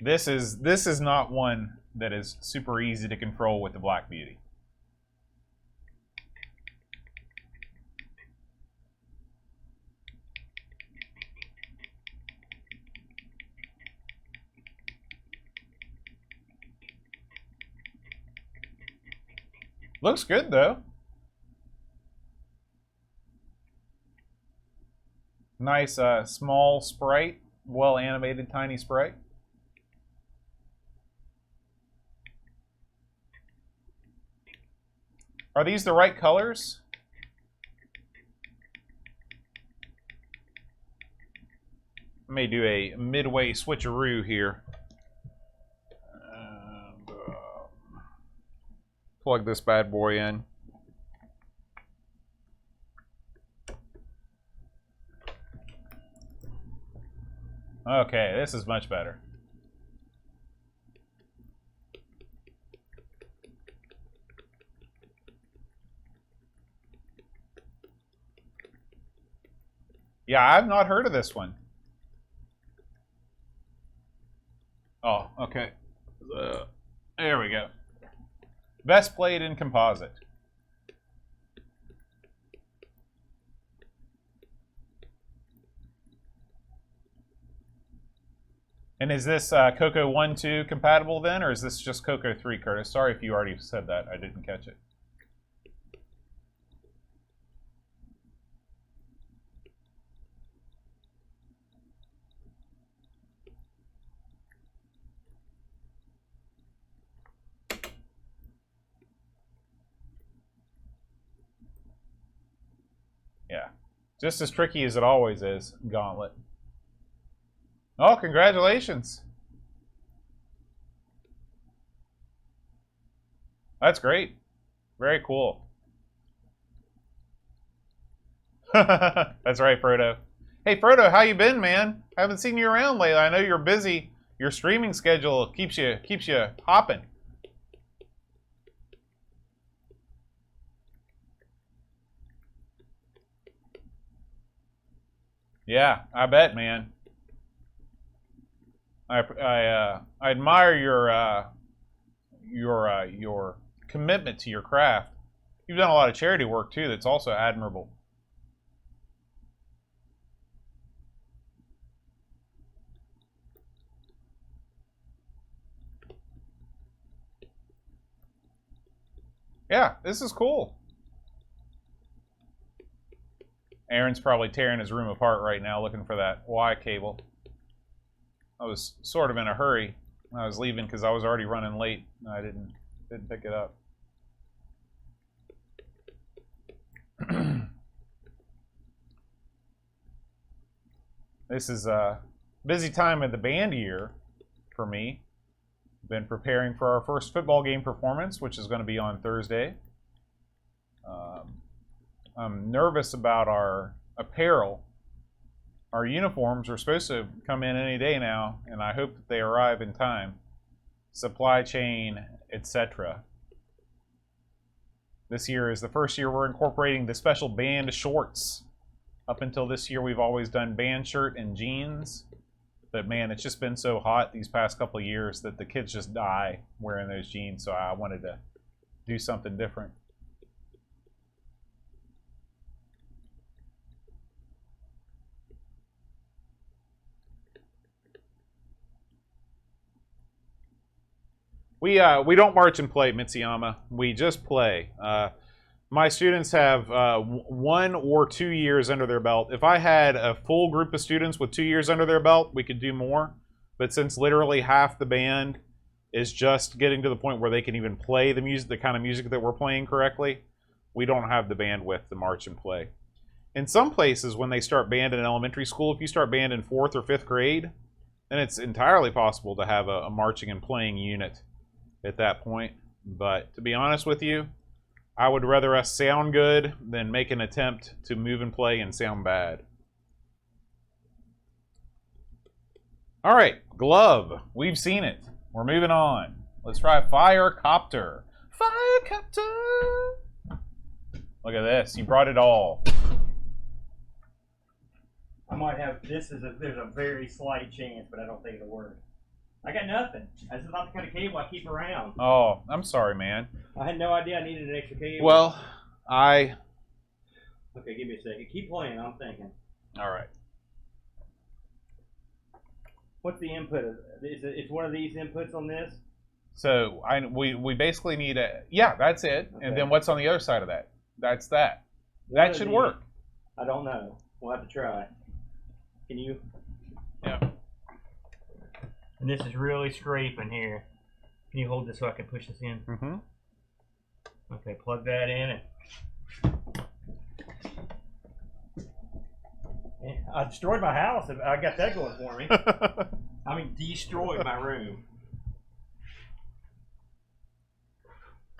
this is not one that is super easy to control with the Black Beauty. Looks good though. Nice small sprite. Well animated tiny sprite. Are these the right colors? I may do a midway switcheroo here. And, plug this bad boy in. Okay, this is much better. Yeah, I've not heard of this one. Oh, okay. There we go. Best played in composite. And is this Coco 1.2 compatible then, or is this just Coco 3, Curtis? Sorry if you already said that. I didn't catch it. Yeah. Just as tricky as it always is, Gauntlet. Oh, congratulations. That's great. Very cool. That's right, Frodo. Hey, Frodo, how you been, man? I haven't seen you around lately. I know you're busy. Your streaming schedule keeps you hopping. Yeah, I bet, man. I admire your commitment to your craft. You've done a lot of charity work too. That's also admirable. Yeah, this is cool. Aaron's probably tearing his room apart right now looking for that Y cable. I was sort of in a hurry. I was leaving because I was already running late. I didn't pick it up. This is a busy time of the band year for me. Been preparing for our first football game performance, which is going to be on Thursday. I'm nervous about our apparel. Our uniforms are supposed to come in any day now, and I hope that they arrive in time. Supply chain, etc. This year is the first year we're incorporating the special band shorts. Up until this year, we've always done band shirt and jeans. But man, it's just been so hot these past couple of years that the kids just die wearing those jeans, so I wanted to do something different. We don't march and play, Mitsuyama. We just play. My students have 1 or 2 years under their belt. If I had a full group of students with 2 years under their belt, we could do more. But since literally half the band is just getting to the point where they can even play the music, the kind of music that we're playing correctly, we don't have the bandwidth to march and play. In some places, when they start band in elementary school, if you start band in 4th or 5th grade, then it's entirely possible to have a marching and playing unit at that point. But to be honest with you, I would rather us sound good than make an attempt to move and play and sound bad. All right, glove. We've seen it. We're moving on. Let's try Firecopter. Firecopter! Look at this. You brought it all. I might have, there's a very slight chance, but I don't think it'll work. I got nothing. This is not the kind of cable I keep around. Oh, I'm sorry, man. I had no idea I needed an extra cable. Well, Okay, give me a second. Keep playing. I'm thinking. All right. What's the input? Is one of these inputs on this? So we basically need a... Yeah, that's it. Okay. And then what's on the other side of that? That's that. That should work. I don't know. We'll have to try. Can you... Yeah. And this is really scraping here. Can you hold this so I can push this in? Mm-hmm. Okay, plug that in. I destroyed my house. I got that going for me. I mean, destroyed my room.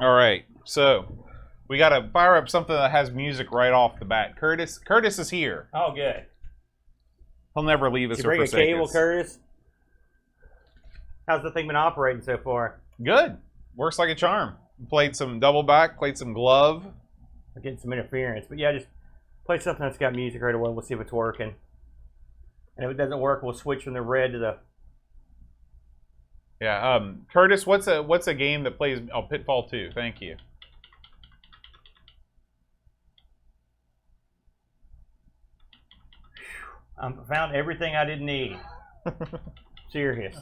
All right, so we got to fire up something that has music right off the bat. Curtis is here. Oh, good. He'll never leave us Did or you bring a forsake cable, us. Curtis? How's the thing been operating so far? Good. Works like a charm. Played some double back, played some glove. We're getting some interference. But yeah, just play something that's got music right away. We'll see if it's working. And if it doesn't work, we'll switch from the red to the... Yeah, Curtis, what's a game that plays... Oh, Pitfall 2. Thank you. I found everything I didn't need. Serious.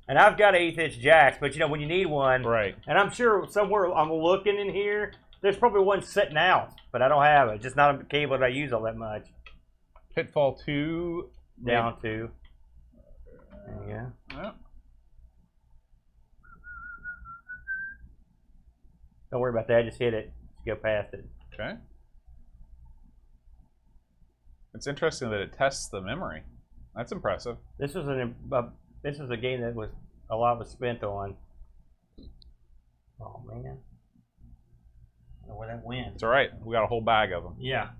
And I've got 1/8 inch jacks, but you know, when you need one, Right. and I'm sure somewhere I'm looking in here, there's probably one sitting out, but I don't have it. Just not a cable that I use all that much. Pitfall 2. Down to. There you go. Yep. Don't worry about that. Just hit it. Just go past it. Okay. It's interesting that it tests the memory. That's impressive. This was a game that was a lot was spent on. Oh man. I don't know where that went. It's all right. We got a whole bag of them. Yeah.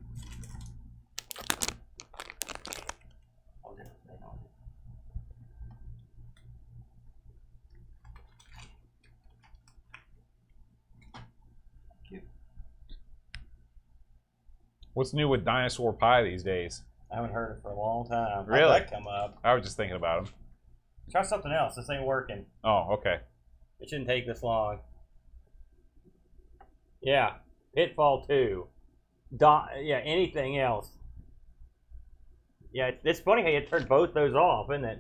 What's new with Dinosaur Pie these days? I haven't heard it for a long time. Really? How'd that come up? I was just thinking about them. Try something else. This ain't working. Oh, okay. It shouldn't take this long. Yeah. Pitfall 2. Yeah, anything else. Yeah, it's funny how you turned both those off, isn't it?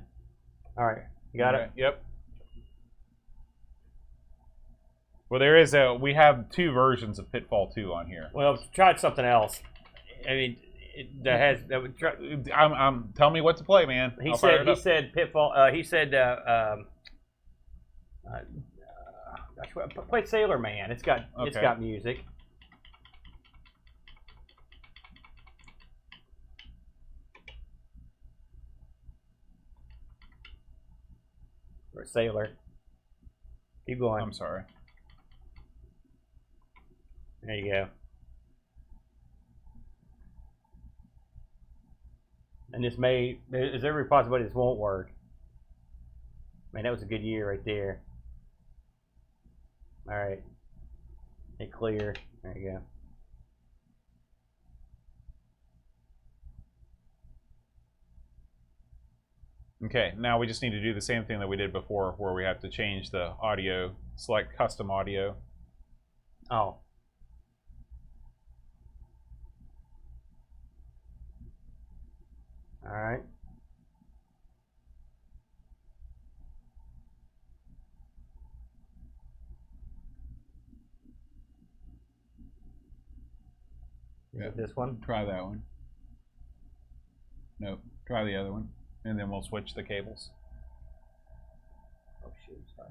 All right. You got it? Yep. Well, we have 2 versions of Pitfall 2 on here. Well, try something else. I mean, Tell me what to play, man. He said Pitfall. He said play Sailor Man. It's got music. Or Sailor. Keep going. I'm sorry. There you go. And there's every possibility this won't work. Man, that was a good year right there. All right. Hit clear. There you go. Okay, now we just need to do the same thing that we did before, where we have to change the audio, select custom audio. Oh. All right. Yeah. This one? Try that one. Nope. Try the other one. And then we'll switch the cables. Oh, shoot. Sorry.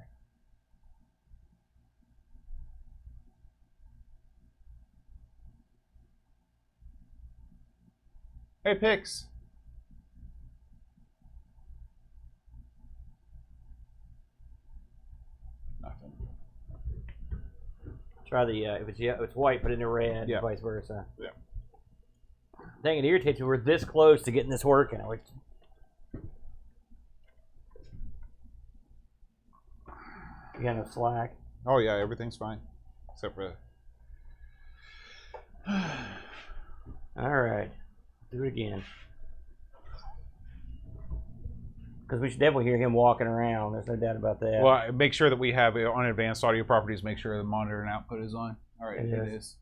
Hey, Pix. Nothing. Try the if it's white, put it in the red, Yeah. vice versa. Yeah. Dang, it irritates me. We're this close to getting this working. You got no slack. Oh yeah, everything's fine, except for. All right, do it again. Because we should definitely hear him walking around. There's no doubt about that. Well, make sure that we have on advanced audio properties. Make sure the monitor and output is on. All right, it is.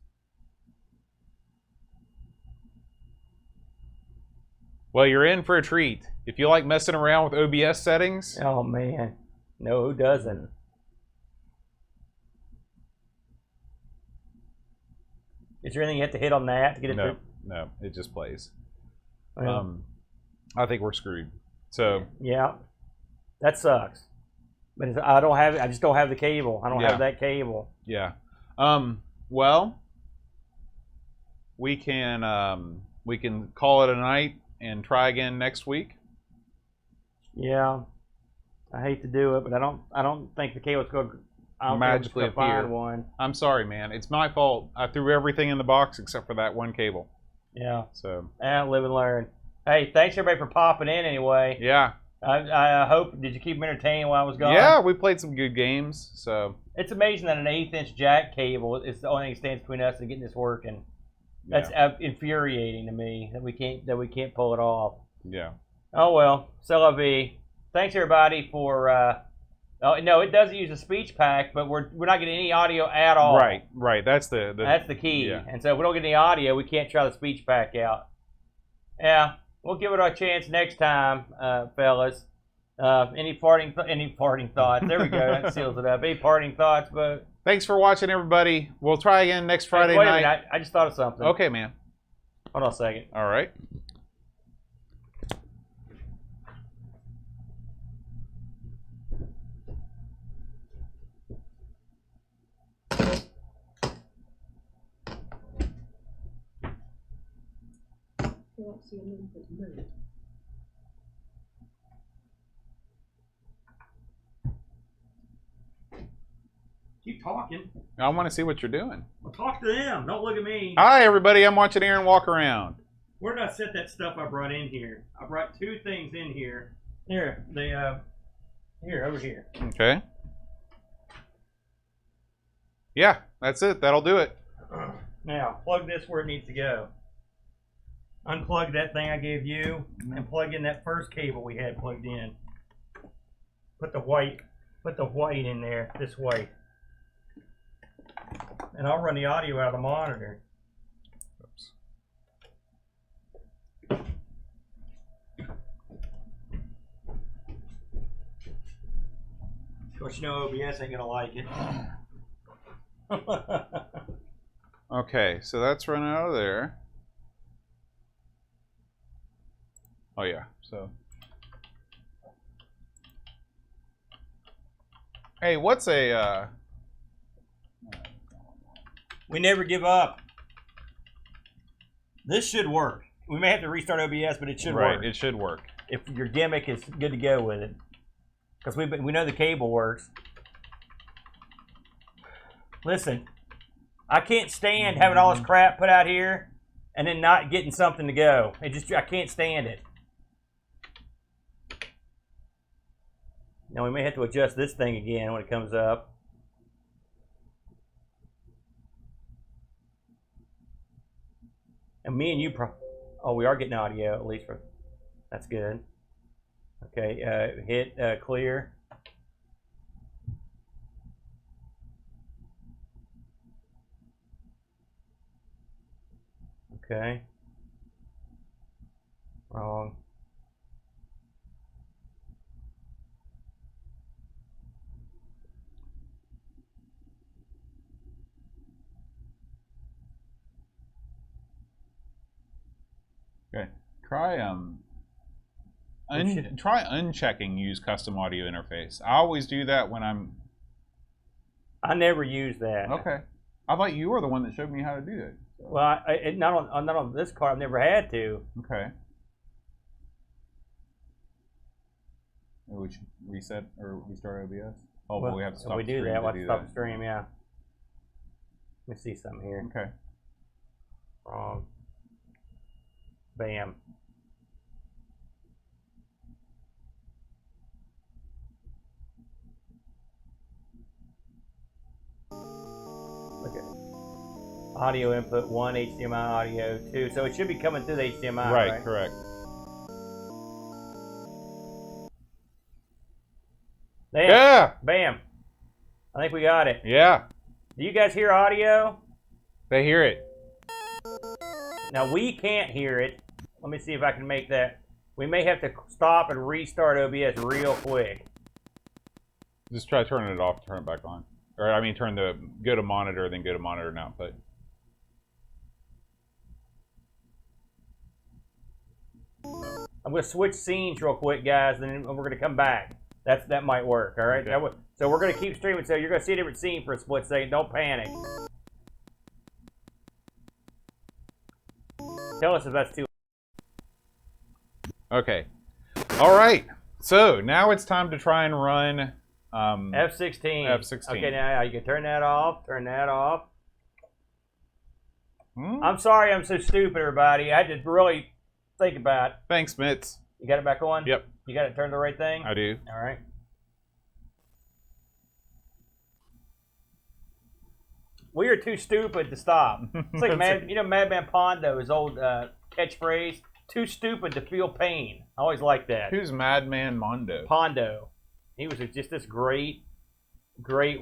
Well, you're in for a treat. If you like messing around with OBS settings. Oh man, no, who doesn't? Is there anything you have to hit on that to get it through? No, it just plays. Well, I think we're screwed. So yeah, that sucks. But I don't have it. I just don't have the cable. I don't have that cable. Yeah. Well, we can call it a night and try again next week. Yeah, I hate to do it, but I don't think the cable's going to magically appear. Find one. I'm sorry, man. It's my fault. I threw everything in the box except for that one cable. Yeah. So. Live and learn. Hey, thanks everybody for popping in anyway. Yeah. I hope, did you keep them entertained while I was gone? Yeah, we played some good games. So it's amazing that an 1/8" jack cable is the only thing that stands between us and getting this working. That's infuriating to me that we can't pull it off. Yeah. Oh well, c'est la vie. Thanks everybody for. Oh no, it doesn't use a speech pack, but we're not getting any audio at all. Right. That's the key. Yeah. And so if we don't get any audio, we can't try the speech pack out. Yeah, we'll give it our chance next time, fellas. Any parting thoughts? There we go. That seals it up. Any parting thoughts, but. Thanks for watching, everybody. We'll try again next Friday wait night. A minute, I just thought of something. Okay, man. Hold on a second. All right. Keep talking. I want to see what you're doing. Well, talk to them. Don't look at me. Hi, everybody. I'm watching Aaron walk around. Where did I set that stuff I brought in here? I brought 2 things in here. Here, here, over here. Okay. Yeah, that's it. That'll do it. Now, plug this where it needs to go. Unplug that thing I gave you, and plug in that first cable we had plugged in. Put the white in there, this way. And I'll run the audio out of the monitor. Oops. Of course, you know OBS ain't gonna like it. Okay, so that's running out of there. Oh yeah, so. Hey, what's a We never give up. This should work. We may have to restart OBS, but it should work. Right, it should work. If your gimmick is good to go with it. Because we know the cable works. Listen, I can't stand having all this crap put out here and then not getting something to go. I can't stand it. Now we may have to adjust this thing again when it comes up. And me and you, oh, we are getting audio at least for. That's good. Okay, hit clear. Okay. Wrong. Okay. Try try unchecking use custom audio interface. I always do that when I'm. I never use that. Okay. I thought you were the one that showed me how to do it. So. Well, not on this car. I've never had to. Okay. Maybe we should reset or restart OBS. Oh, well, we have to stop. If we the do stream that, to we'll have to do stop that. the stream. Yeah. Let me see something here. Okay. Wrong. Bam. Okay. Audio input 1, HDMI audio 2. So it should be coming through the HDMI, right? Right, correct. Bam. Yeah. Bam. I think we got it. Yeah. Do you guys hear audio? They hear it. Now we can't hear it. Let me see if I can make that. We may have to stop and restart OBS real quick. Just try turning it off, turn it back on. Or I mean, go to monitor, then go to monitor and output. I'm going to switch scenes real quick, guys, and then we're going to come back. That might work, all right? Okay. So we're going to keep streaming, so you're going to see a different scene for a split second. Don't panic. Tell us if that's too... Okay. All right. So now it's time to try and run F16. F16. Okay, now you can turn that off. Turn that off. I'm sorry I'm so stupid, everybody. I had to really Think about it. Thanks, Mitz. You got it back on? Yep, You got it turned the right thing? I do. All right. We are too stupid to stop. It's like Madman Pondo, his old catchphrase. Too stupid to feel pain. I always like that. Who's Madman Mondo? Pondo. He was just this great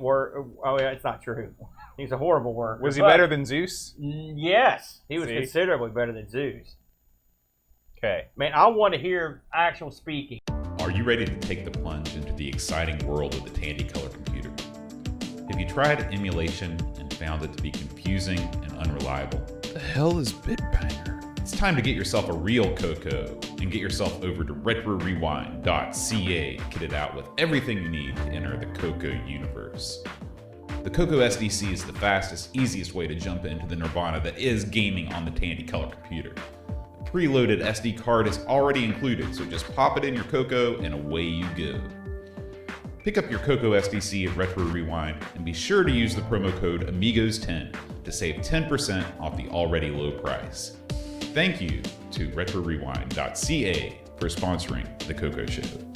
work. Oh yeah, it's not true. He's a horrible worker. Was he better than Zeus? Yes, he was See? considerably better than Zeus. Okay. Man, I want to hear actual speaking. Are you ready to take the plunge into the exciting world of the Tandy Color computer? Have you tried emulation and found it to be confusing and unreliable? The hell is Bitbanger? It's time to get yourself a real Coco and get yourself over to retrorewind.ca to kit it out with everything you need to enter the Coco universe. The Coco SDC is the fastest, easiest way to jump into the nirvana that is gaming on the Tandy Color computer. A preloaded SD card is already included, so just pop it in your Coco and away you go. Pick up your Coco SDC at Retro Rewind and be sure to use the promo code Amigos10 to save 10% off the already low price. Thank you to retrorewind.ca for sponsoring the Coco Show.